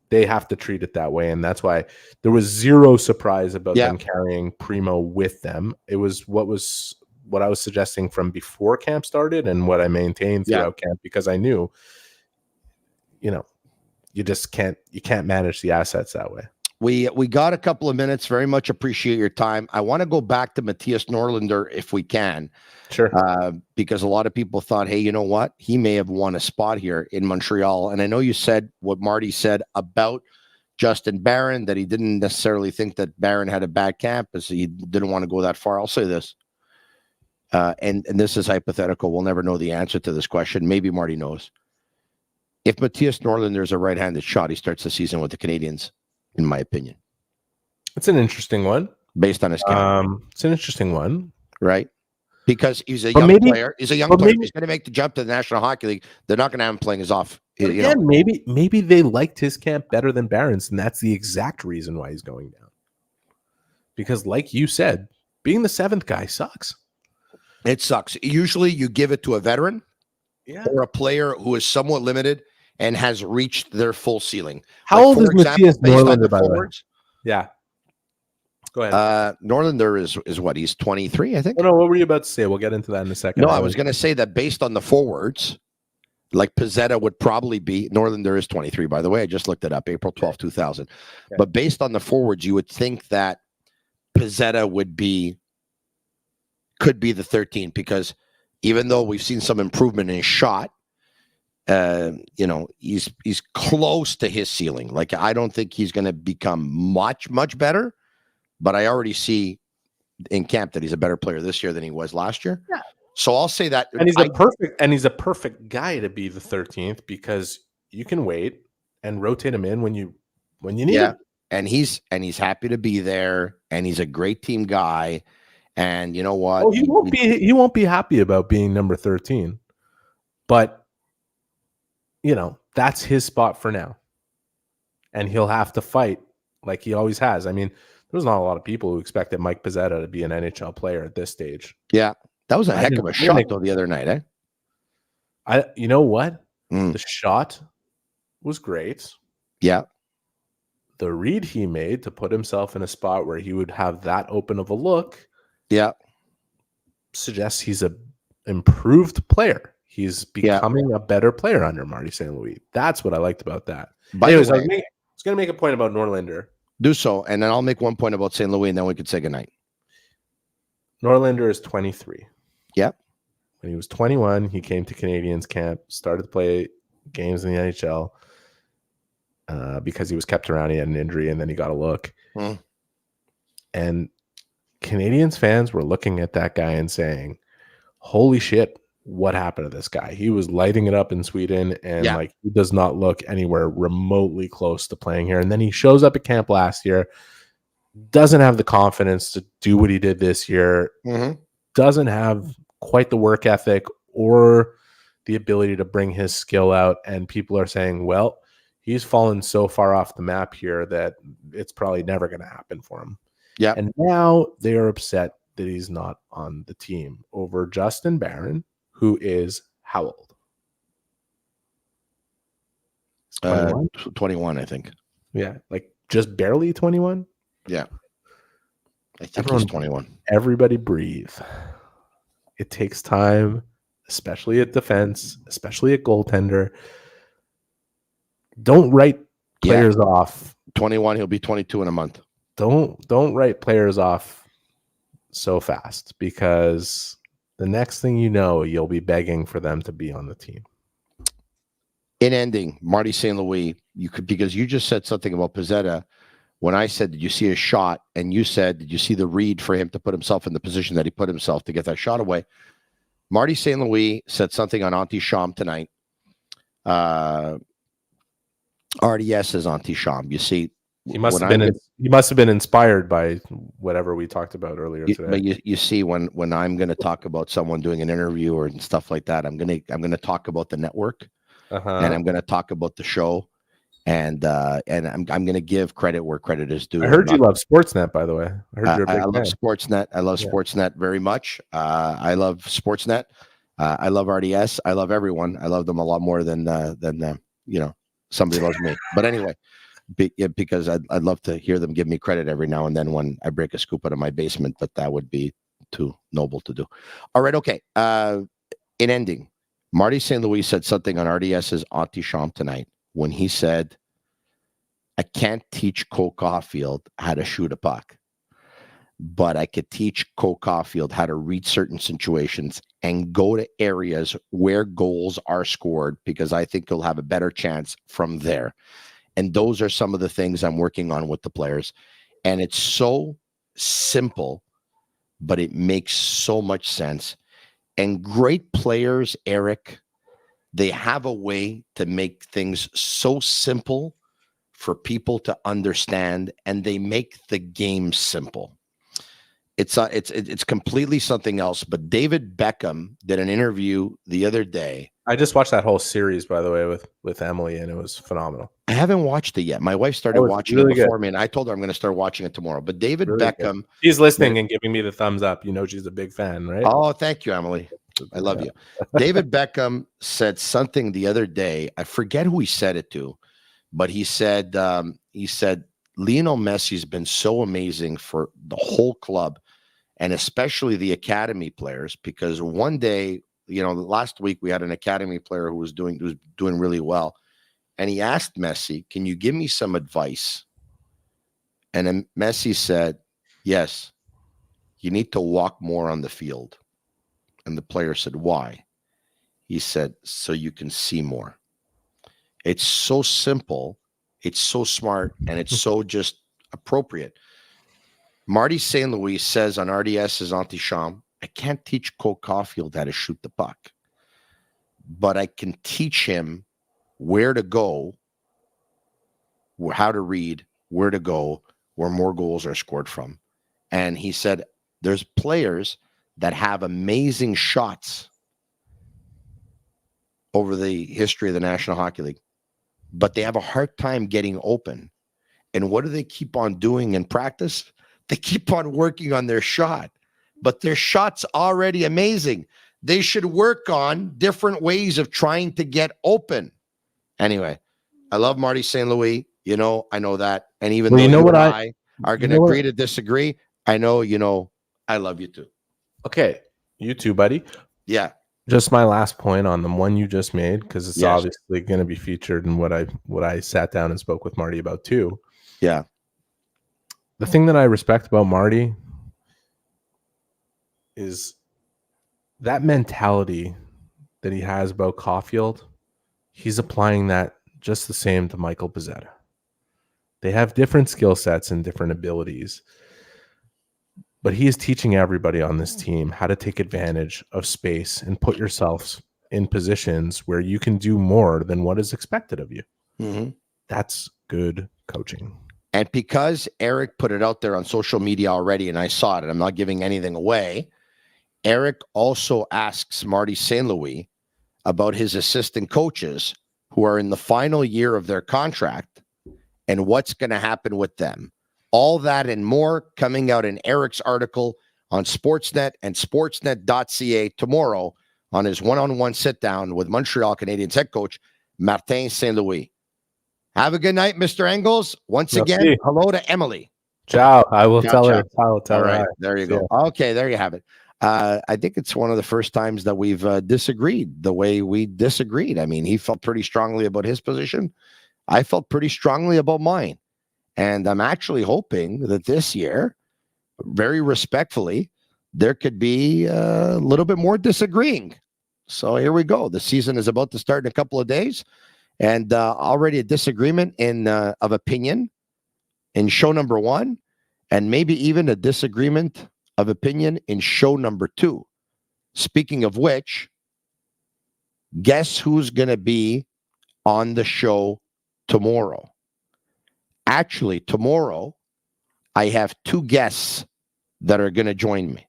they have to treat it that way. And that's why there was zero surprise about them carrying Primo with them. It was what I was suggesting from before camp started and what I maintained throughout camp, because I knew, you know, you can't manage the assets that way. We got a couple of minutes. Very much appreciate your time. I want to go back to Matthias Norlinder if we can. Sure. Because a lot of people thought, hey, you know what? He may have won a spot here in Montreal. And I know you said what Marty said about Justin Barron, that he didn't necessarily think that Barron had a bad camp, as he didn't want to go that far. I'll say this. And this is hypothetical. We'll never know the answer to this question. Maybe Marty knows. If Matthias Norlinder is a right-handed shot, he starts the season with the Canadiens, in my opinion. It's an interesting one. Based on his camp. It's an interesting one. Right? Because he's a young player. He's a young player. He's going to make the jump to the National Hockey League. They're not going to have him playing as off. Again, maybe they liked his camp better than Barron's, and that's the exact reason why he's going down. Because like you said, being the 7th guy sucks. It sucks. Usually you give it to a veteran or a player who is somewhat limited and has reached their full ceiling. How old is Matthias Norlinder, by the way? Yeah. Go ahead. Norlinder is what? He's 23, I think. Oh, no, what were you about to say? We'll get into that in a second. No, I was going to say that based on the forwards, like Pizzetta would probably be, Norlinder is 23, by the way. I just looked it up, April 12, 2000. Okay. But based on the forwards, you would think that Pizzetta could be the 13th, because even though we've seen some improvement in his shot, you know, he's close to his ceiling. Like, I don't think he's going to become much better, but I already see in camp that he's a better player this year than he was last year. Yeah. So I'll say that. And he's a perfect guy to be the 13th, because you can wait and rotate him in when you need him. And he's happy to be there, and he's a great team guy. And you know what? Oh, he won't be happy about being number 13. But you know, that's his spot for now. And he'll have to fight like he always has. I mean, there's not a lot of people who expected Mike Pizzetta to be an NHL player at this stage. Yeah. That was a heck of a shot though the other night, eh? You know what? The shot was great. Yeah. the read he made to put himself in a spot where he would have that open of a look, suggests he's a improved player. He's becoming a better player under Marty St. Louis. That's what I liked about that. Anyways, I was going to make a point about Norlinder. Do so, and then I'll make one point about St. Louis, and then we could say goodnight. Norlinder is 23. Yep. When he was 21, he came to Canadiens camp, started to play games in the NHL because he was kept around. He had an injury, and then he got a look. And Canadiens fans were looking at that guy and saying, holy shit, what happened to this guy? He was lighting it up in Sweden, and like he does not look anywhere remotely close to playing here. And then he shows up at camp last year, doesn't have the confidence to do what he did this year, doesn't have quite the work ethic or the ability to bring his skill out. And people are saying, well, he's fallen so far off the map here that it's probably never going to happen for him. Yeah. And now they are upset that he's not on the team over Justin Barron, who is how old? 21? 21, I think. Yeah, like just barely 21? Yeah. I think he's 21. Everybody breathe. It takes time, especially at defense, especially at goaltender. Don't write players off. 21, he'll be 22 in a month. Don't write players off so fast, because the next thing you know, you'll be begging for them to be on the team. In ending, Marty St. Louis, because you just said something about Pizzetta. When I said, did you see a shot? And you said, did you see the read for him to put himself in the position that he put himself to get that shot away? Marty St. Louis said something on Anti-Sham tonight. RDS is Anti-Sham. You see, he must have been inspired by whatever we talked about earlier today. But you see, when I'm going to talk about someone doing an interview or stuff like that, I'm going to talk about the network, and I'm going to talk about the show. And I'm going to give credit where credit is due. I heard you love Sportsnet, by the way. I heard you're a big fan. Love Sportsnet. I love Sportsnet very much. I love Sportsnet. I love RDS. I love everyone. I love them a lot more than somebody loves me. But anyway, because I'd love to hear them give me credit every now and then when I break a scoop out of my basement, but that would be too noble to do. All right, okay. In ending, Marty St. Louis said something on RDS's Anti-Sham tonight, when he said, I can't teach Cole Caulfield how to shoot a puck, but I could teach Cole Caulfield how to read certain situations and go to areas where goals are scored, because I think he'll have a better chance from there. And those are some of the things I'm working on with the players. And it's so simple, but it makes so much sense. And great players, Eric, they have a way to make things so simple for people to understand, and they make the game simple. It's completely something else. But David Beckham did an interview the other day. I just watched that whole series, by the way, with Emily, and it was phenomenal. I haven't watched it yet. My wife started watching it before me, and I told her I'm going to start watching it tomorrow. But David Beckham, she's listening and giving me the thumbs up. You know, she's a big fan, right? Oh, thank you, Emily. I love you. David Beckham said something the other day. I forget who he said it to, but he said Lionel Messi's been so amazing for the whole club, and especially the academy players, because one day, last week we had an academy player who was doing really well, and he asked Messi, "Can you give me some advice?" And then Messi said, "Yes, you need to walk more on the field." And the player said, "Why?" He said, "So you can see more." It's so simple, it's so smart, and it's so just appropriate. Marty St. Louis says on RDS's Anti-Sham, I can't teach Cole Caulfield how to shoot the puck, but I can teach him where to go, how to read, where to go, where more goals are scored from. And he said there's players that have amazing shots over the history of the National Hockey League, but they have a hard time getting open. And what do they keep on doing in practice? They keep on working on their shot, but their shot's already amazing. They should work on different ways of trying to get open. Anyway, I love Marty St. Louis. I know that. And even Well, though you know you what and I are going to agree to disagree, I know, I love you too. Okay, you too, buddy. Yeah. Just my last point on the one you just made, because it's Yes. obviously going to be featured in what I sat down and spoke with Marty about too. Yeah. The thing that I respect about Marty is that mentality that he has about Caulfield. He's applying that just the same to Michael Pezzetta. They have different skill sets and different abilities, but he is teaching everybody on this team how to take advantage of space and put yourselves in positions where you can do more than what is expected of you. Mm-hmm. That's good coaching. And because Eric put it out there on social media already, and I saw it, and I'm not giving anything away, Eric also asks Marty St. Louis about his assistant coaches who are in the final year of their contract and what's going to happen with them. All that and more coming out in Eric's article on Sportsnet and sportsnet.ca tomorrow on his one-on-one sit-down with Montreal Canadiens head coach Martin St. Louis. Have a good night, Mr. Engels. Once again, hello to Emily. Ciao. I will Ciao, tell ciao. her. I'll tell All her. right, there you go. Okay, there you have it. I think it's one of the first times that we've disagreed the way we disagreed. I mean, he felt pretty strongly about his position. I felt pretty strongly about mine. And I'm actually hoping that this year, very respectfully, there could be a little bit more disagreeing. So here we go. The season is about to start in a couple of days. And already a disagreement of opinion in show number 1, and maybe even a disagreement of opinion in show number 2. Speaking of which, guess who's going to be on the show tomorrow? Actually, tomorrow, I have 2 guests that are going to join me.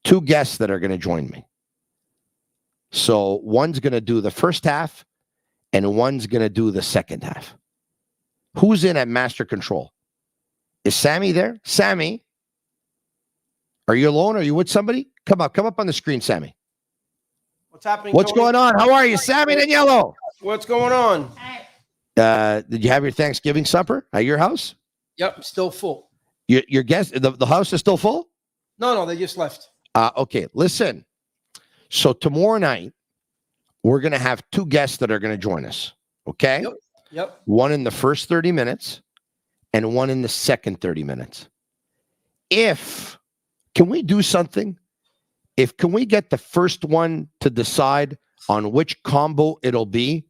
2 guests that are going to join me. So one's going to do the first half, and one's going to do the second half. Who's in at master control? Is Sammy there? Sammy, are you alone? Are you with somebody? Come up on the screen, Sammy. What's happening? What's Tony? going on? How are you, Sammy and Yellow? What's going on? Did you have your Thanksgiving supper at your house? Yep, still full. Your guest, the house is still full? No, they just left. Okay, listen. So tomorrow night, we're going to have 2 guests that are going to join us. Okay? Yep. One in the first 30 minutes and one in the second 30 minutes. Can we do something? Can we get the first one to decide on which combo it'll be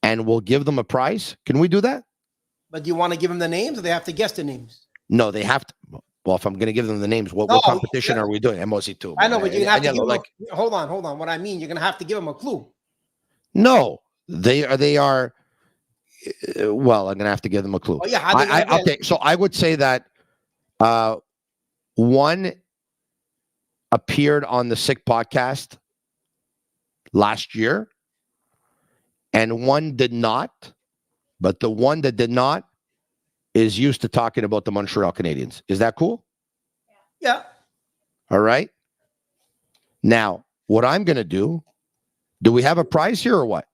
and we'll give them a prize? Can we do that? But do you want to give them the names or they have to guess the names? No, they have to. Well, if I'm going to give them the names, what competition are we doing? MOC2. I know, but you have to give them hold on. What I mean, you're going to have to give them a clue. No, they are. Well, I'm going to have to give them a clue. Oh, yeah. Okay, so I would say that one appeared on the Sick podcast last year, and one did not. But the one that did not is used to talking about the Montreal Canadiens. Is that cool? Yeah. All right. Now, what I'm going to do we have a prize here or what?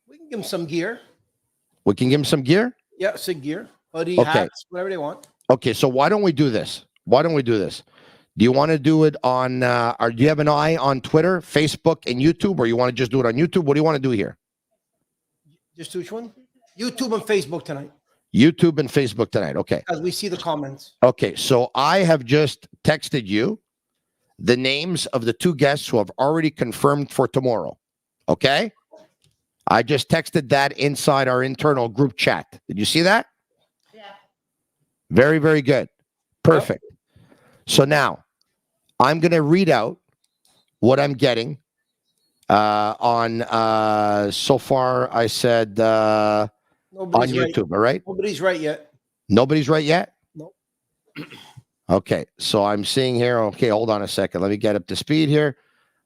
We can give them some gear. We can give them some gear? Yeah, some gear. Hoodie, hats, whatever they want. Okay, so why don't we do this? Do you want to do it on, or do you have an eye on Twitter, Facebook, and YouTube, or you want to just do it on YouTube? What do you want to do here? Just which one? YouTube and Facebook tonight. YouTube and Facebook tonight. Okay. As we see the comments. Okay, so I have just texted you the names of the 2 guests who have already confirmed for tomorrow. Okay? I just texted that inside our internal group chat. Did you see that? Yeah. Very, very good. Perfect. Yep. So now I'm going to read out what I'm getting on so far I said on YouTube, all right? Nobody's right yet. Nobody's right yet? No. Okay, so I'm seeing here. Okay, hold on a second. Let me get up to speed here.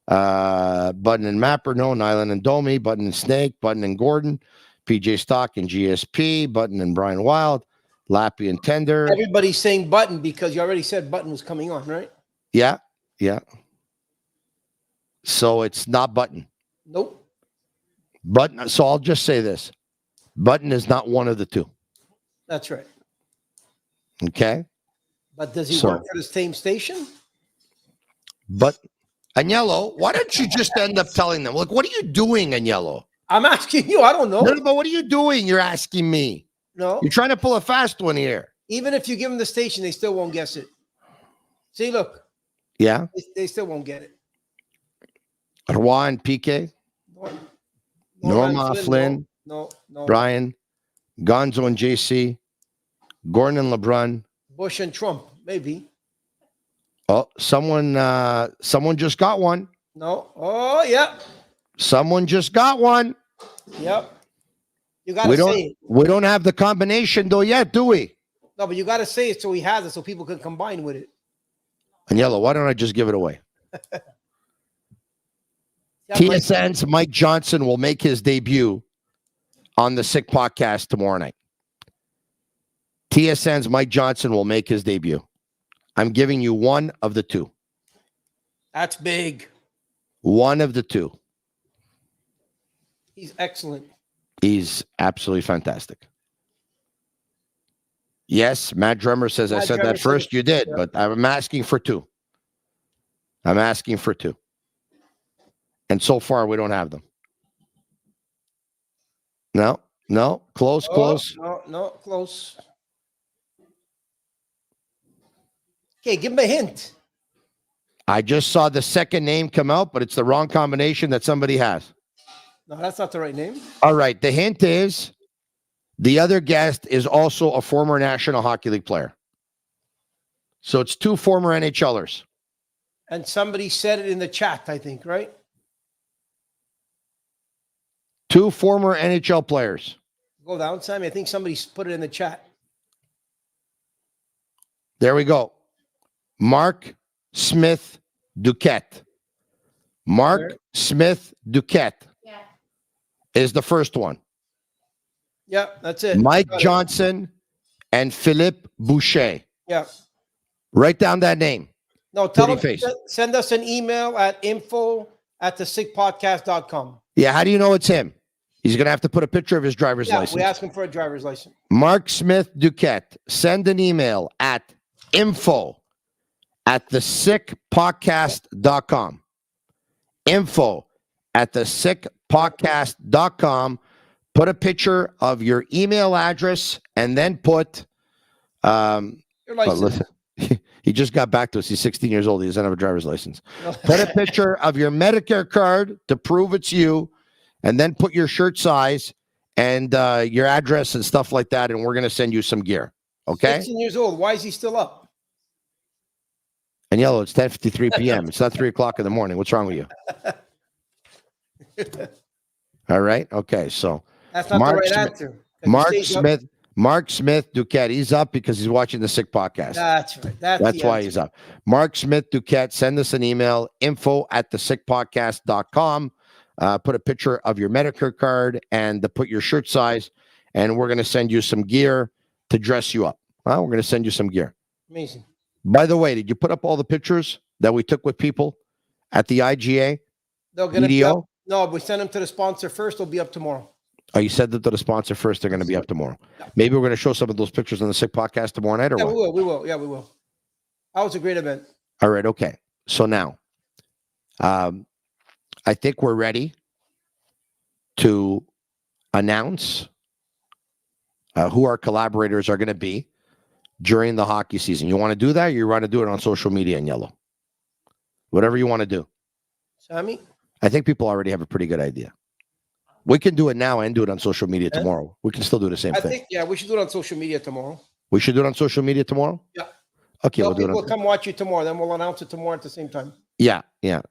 Button and Mapper, no. Nyland and Domi, Button and Snake, Button and Gordon, PJ Stock and GSP, Button and Brian Wild, Lappy and Tender. Everybody's saying Button because you already said Button was coming on, right? Yeah. So it's not Button. Nope. Button. So I'll just say this. Button is not one of the 2. That's right. Okay. But does he work for the same station? But Agnello, why don't you just end up telling them? Look, what are you doing, Agnello? I'm asking you. I don't know. No, but what are you doing? You're asking me. No. You're trying to pull a fast one here. Even if you give them the station, they still won't guess it. See, look. Yeah. They still won't get it. Roy and PK. Norma Flynn. No. Brian. Gonzo and JC. Gordon and LeBron. Bush and Trump, maybe. Oh, someone just got one. No. Oh, yeah. Someone just got one. Yep. You got to say it. We don't have the combination though yet, do we? No, but you got to say it so he has it so people can combine with it. Agnello, why don't I just give it away? TSN's Mike Johnson will make his debut on the Sick Podcast tomorrow night. TSN's Mike Johnson will make his debut. I'm giving you one of the two. That's big. One of the two. He's excellent. He's absolutely fantastic. Yes, Matt Drummer says I said that first. You did, but I'm asking for two. I'm asking for two. And so far, we don't have them. No, close. No, close. Okay, give him a hint. I just saw the second name come out, but it's the wrong combination that somebody has. No, that's not the right name. All right, the hint is the other guest is also a former National Hockey League player. So it's two former NHLers. And somebody said it in the chat, I think, right? Two former NHL players. Go down, Sammy. I think somebody put it in the chat. There we go. Mark Smith Duquette. Mark Smith Duquette is the first one. Yeah, that's it. Mike Johnson and Philippe Boucher. Yeah. Write down that name. No, tell them, send us an email at info@thesickpodcast.com. Yeah, how do you know it's him? He's going to have to put a picture of his driver's license. We ask him for a driver's license. Mark Smith Duquette. Send an email at info@thesickpodcast.com. info@thesickpodcast.com. Put a picture of your email address and then put your license. Listen, he just got back to us. He's 16 years old. He doesn't have a driver's license. Put a picture of your Medicare card to prove it's you, and then put your shirt size and your address and stuff like that, and we're going to send you some gear. Okay? 16 years old. Why is he still up? And yellow, it's 10:53 p.m. It's not 3 o'clock in the morning. What's wrong with you? All right. Okay. So that's not the right answer. Mark Smith Duquette. He's up because he's watching the Sick Podcast. That's right. That's why he's up. Mark Smith Duquette. Send us an email, info@thesickpodcast.com. Put a picture of your Medicare card and put your shirt size, and we're going to send you some gear to dress you up. We're going to send you some gear. Amazing. By the way, did you put up all the pictures that we took with people at the IGA? They're going to be up. No, we send them to the sponsor first. They'll be up tomorrow. Oh, you said that to the sponsor first. They're going to be up tomorrow. Yeah. Maybe we're going to show some of those pictures on the Sick Podcast tomorrow night, or what? We will. Yeah, we will. That was a great event. All right. Okay. So now, I think we're ready to announce who our collaborators are going to be during the hockey season. You want to do that, or you want to do it on social media in yellow? Whatever you want to do. Sammy? I think people already have a pretty good idea. We can do it now and do it on social media tomorrow. We can still do the same thing. We should do it on social media tomorrow. We should do it on social media tomorrow? Yeah. Okay, we'll do it. We'll come watch you tomorrow. Then we'll announce it tomorrow at the same time. Yeah.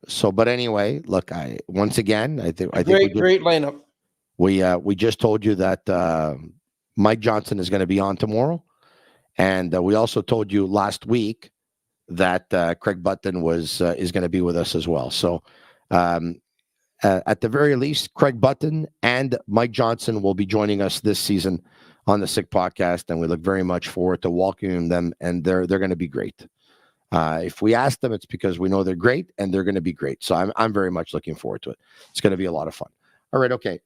So, but anyway, look, I think great lineup. We just told you that Mike Johnson is going to be on tomorrow, and we also told you last week that Craig Button is going to be with us as well. So, at the very least, Craig Button and Mike Johnson will be joining us this season on the Sick Podcast, and we look very much forward to welcoming them. And they're going to be great. If we ask them, it's because we know they're great, and they're going to be great. So I'm very much looking forward to it. It's going to be a lot of fun. All right, okay.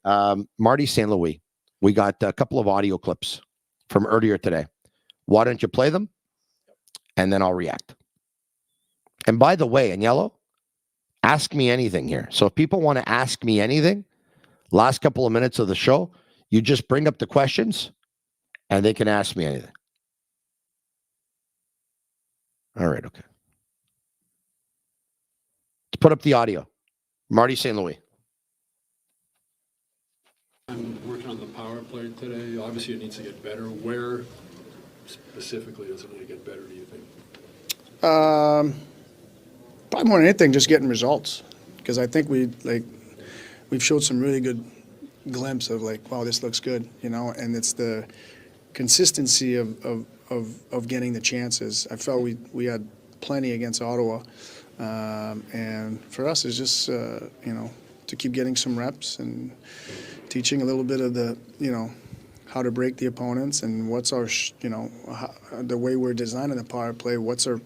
Marty St. Louis, we got a couple of audio clips from earlier today. Why don't you play them? And then I'll react. And by the way, in yellow, ask me anything here. So if people want to ask me anything, last couple of minutes of the show, you just bring up the questions and they can ask me anything. All right, okay. Let's put up the audio. Marty St. Louis. I'm working on the power play today. Obviously, it needs to get better. Where specifically does it need to get better, do you think? Probably more than anything, just getting results. Because I think we've showed some really good glimpse of wow, this looks good, and it's the consistency of getting the chances. I felt we had plenty against Ottawa, and for us it's just to keep getting some reps and teaching a little bit of the how to break the opponents and what's our the way we're designing the power play. What's our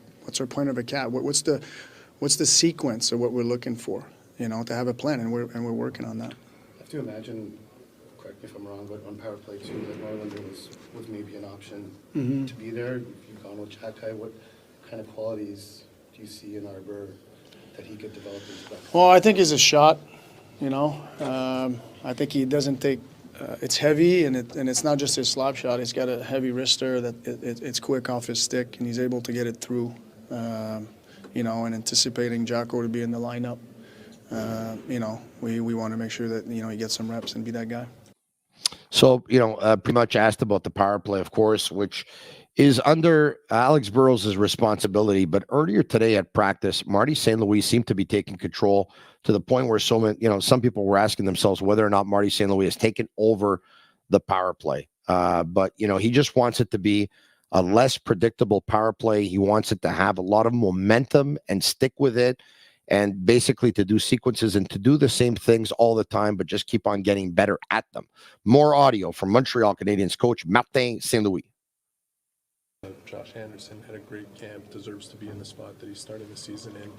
point of attack? What's the sequence of what we're looking for? To have a plan, and we're working on that. I have to imagine, correct me if I'm wrong, but on power play too, that Norlander was maybe an option to be there. If you've gone with Chakai, what kind of qualities do you see in Arbor that he could develop into that? Well, I think he's a shot. I think he doesn't take. It's heavy, and it's not just his slap shot. He's got a heavy wrister that it's quick off his stick, and he's able to get it through. And anticipating Jocko to be in the lineup. We want to make sure that he gets some reps and be that guy. So pretty much asked about the power play, of course, which is under Alex Burrows' responsibility. But earlier today at practice, Marty St. Louis seemed to be taking control to the point where some people were asking themselves whether or not Marty St. Louis has taken over the power play. But he just wants it to be a less predictable power play. He wants it to have a lot of momentum and stick with it, and basically to do sequences and to do the same things all the time, but just keep on getting better at them. More audio from Montreal Canadiens coach Martin St. Louis. Josh Anderson had a great camp, deserves to be in the spot that he started the season in.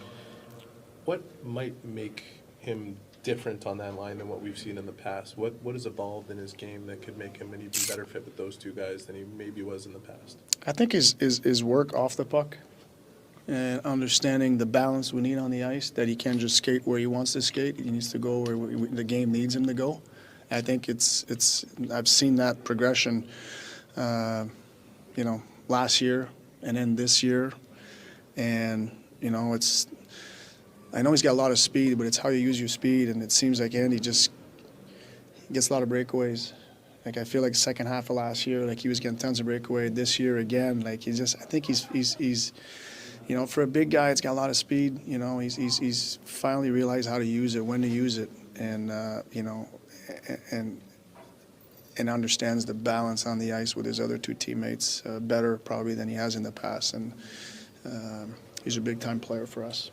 What might make him different on that line than what we've seen in the past? What has evolved in his game that could make him an even better fit with those two guys than he maybe was in the past? I think his work off the puck and understanding the balance we need on the ice, that he can't just skate where he wants to skate. He needs to go where the game needs him to go. I think I've seen that progression, last year and then this year. And, I know he's got a lot of speed, but it's how you use your speed. And it seems like Andy just gets a lot of breakaways. I feel like second half of last year, he was getting tons of breakaway. This year again, I think he's for a big guy, it's got a lot of speed. He's finally realized how to use it, when to use it, and and understands the balance on the ice with his other two teammates better probably than he has in the past. And he's a big-time player for us.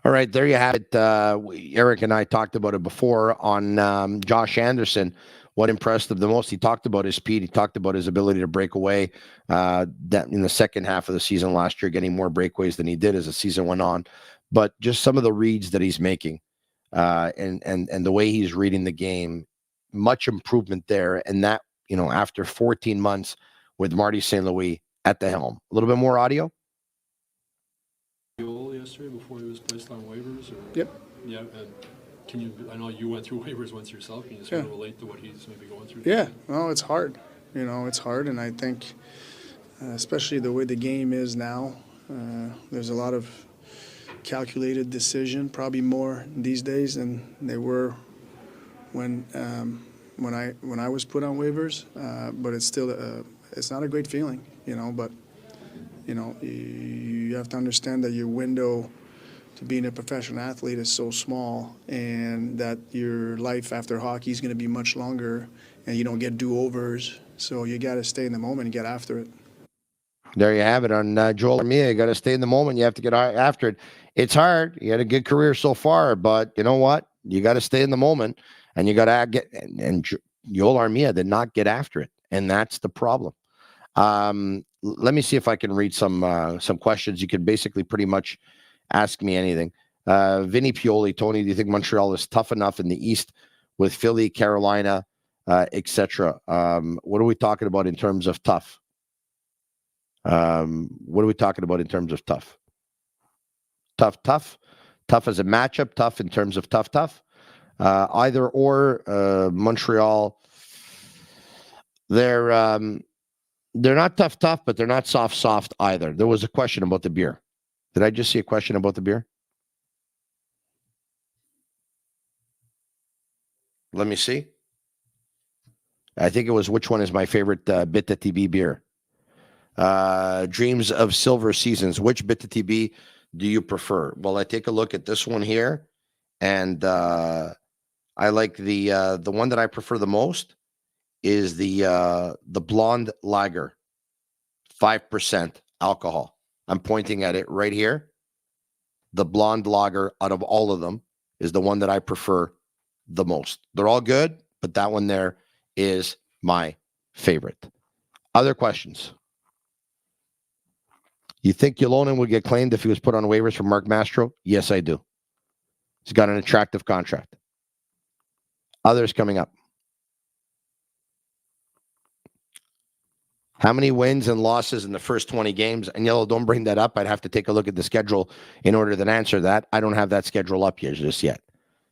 All right, there you have it. Eric and I talked about it before on Josh Anderson. What impressed him the most? He talked about his speed. He talked about his ability to break away. That in the second half of the season last year, getting more breakaways than he did as the season went on. But just some of the reads that he's making, and the way he's reading the game, much improvement there. And that after 14 months with Marty St. Louis at the helm. A little bit more audio. Yesterday before he was placed on waivers? Yep. Yeah. I know you went through waivers once yourself. Can you sort of relate to what he's maybe going through? Yeah. No, it's hard. It's hard. And I think, especially the way the game is now, there's a lot of calculated decision, probably more these days than they were when I was put on waivers. But it's still, it's not a great feeling, but you have to understand that your window to being a professional athlete is so small, and that your life after hockey is going to be much longer, and you don't get do-overs. So you got to stay in the moment and get after it. There you have it on Joel Armia. You got to stay in the moment. You have to get after it. It's hard. You had a good career so far, but you know what? You got to stay in the moment, and you got to get. And Joel Armia did not get after it, and that's the problem. Let me see if I can read some questions. You can basically pretty much ask me anything. Vinny Pioli, Tony, do you think Montreal is tough enough in the East with Philly, Carolina, etc.? What are we talking about in terms of tough? What are we talking about in terms of tough? Tough as a matchup, tough in terms of tough. Either or, Montreal, they're not tough, but they're not soft either. There was a question about the beer. Did I just see a question about the beer? Let me see. I think it was which one is my favorite Bitta TB beer. Dreams of Silver Seasons. Which Bitta TB do you prefer? Well, I take a look at this one here, and I like the one that I prefer the most is the blonde lager, 5% alcohol. I'm pointing at it right here. The blonde lager out of all of them is the one that I prefer the most. They're all good, but that one there is my favorite. Other questions? You think Ylonen would get claimed if he was put on waivers for Mark Mastro? Yes, I do. He's got an attractive contract. Others coming up. How many wins and losses in the first 20 games? And Yellow, don't bring that up. I'd have to take a look at the schedule in order to answer that. I don't have that schedule up here just yet.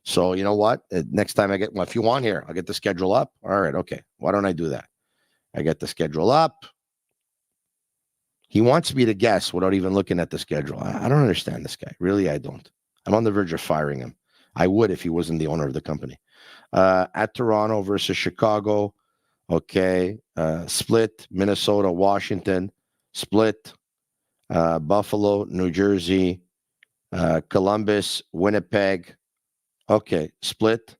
So you know what? Next time I get, well, if you want here, I'll get the schedule up. All right, okay. Why don't I do that? I get the schedule up. He wants me to guess without even looking at the schedule. I don't understand this guy. Really, I don't. I'm on the verge of firing him. I would if he wasn't the owner of the company. At Toronto versus Chicago. Okay. Split, Minnesota, Washington. Split, Buffalo, New Jersey, Columbus, Winnipeg. Okay. Split.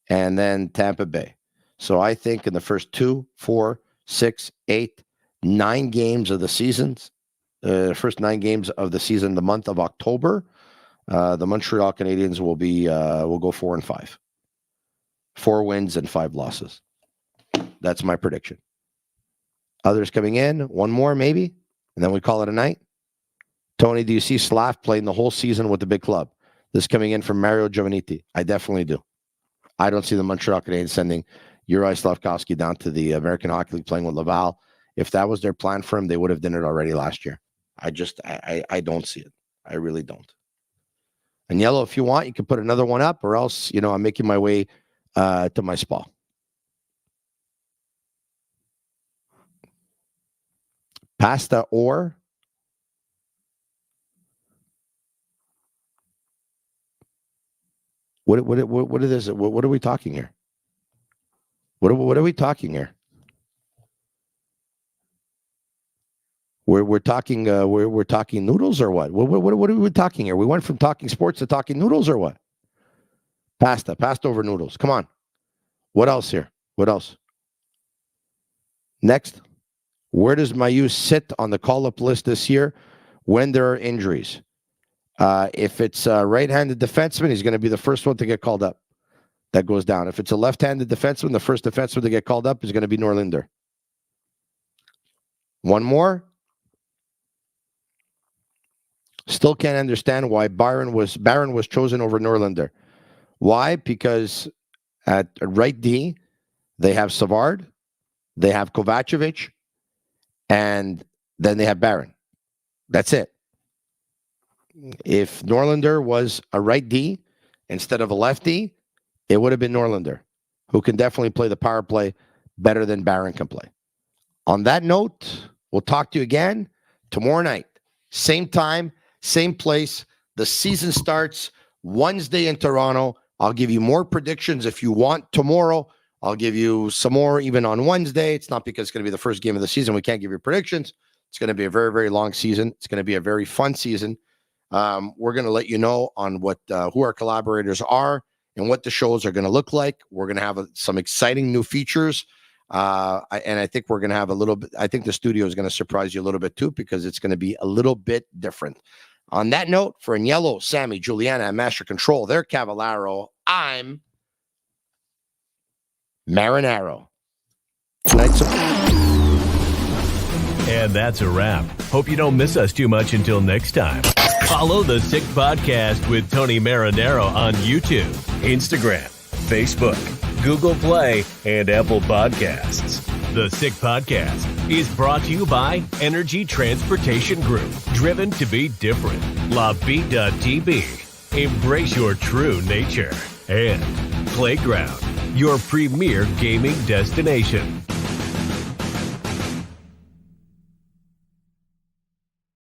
And then Tampa Bay. So I think in the first 2, 4, 6, 8, 9 games of the seasons, first 9 games of the season, the month of October, the Montreal Canadiens will go 4-5. 4 wins and 5 losses. That's my prediction. Others coming in, one more maybe, and then we call it a night. Tony, do you see Slav playing the whole season with the big club? This coming in from Mario Giovannitti. I definitely do. I don't see the Montreal Canadiens sending Juraj Slafkovsky down to the American Hockey League playing with Laval. If that was their plan for him, they would have done it already last year. I don't see it. I really don't. And Yellow, if you want, you can put another one up, or else, I'm making my way to my spa. Pasta or? What is it? What are we talking here? What are we talking here? We're talking we're talking noodles or what? What are we talking here? We went from talking sports to talking noodles or what? Pasta over noodles. Come on. What else here? What else? Next. Where does Mayu sit on the call-up list this year when there are injuries? If it's a right-handed defenseman, he's going to be the first one to get called up. That goes down. If it's a left-handed defenseman, the first defenseman to get called up is going to be Norlinder. One more. Still can't understand why Barron was chosen over Norlinder. Why? Because at right D, they have Savard, they have Kovacevic, and then they have Barron. That's it. If Norlinder was a right D instead of a left D, it would have been Norlinder, who can definitely play the power play better than Barron can play. On that note, we'll talk to you again tomorrow night. Same time, same place. The season starts Wednesday in Toronto. I'll give you more predictions if you want tomorrow. I'll give you some more even on Wednesday. It's not because it's going to be the first game of the season. We can't give you predictions. It's going to be a very, very long season. It's going to be a very fun season. We're going to let you know on what who our collaborators are and what the shows are going to look like. We're going to have some exciting new features. And I think we're going to have a little bit. I think the studio is going to surprise you a little bit too, because it's going to be a little bit different. On that note, for Agnello, Sammy, Juliana, and Master Control, they're Cavallaro. I'm Marinaro. And that's a wrap. Hope you don't miss us too much until next time. Follow The Sick Podcast with Tony Marinaro on YouTube, Instagram, Facebook, Google Play, and Apple Podcasts. The Sick Podcast. is brought to you by Energy Transportation Group, driven to be different. LaVie.tv, embrace your true nature. And Playground, your premier gaming destination.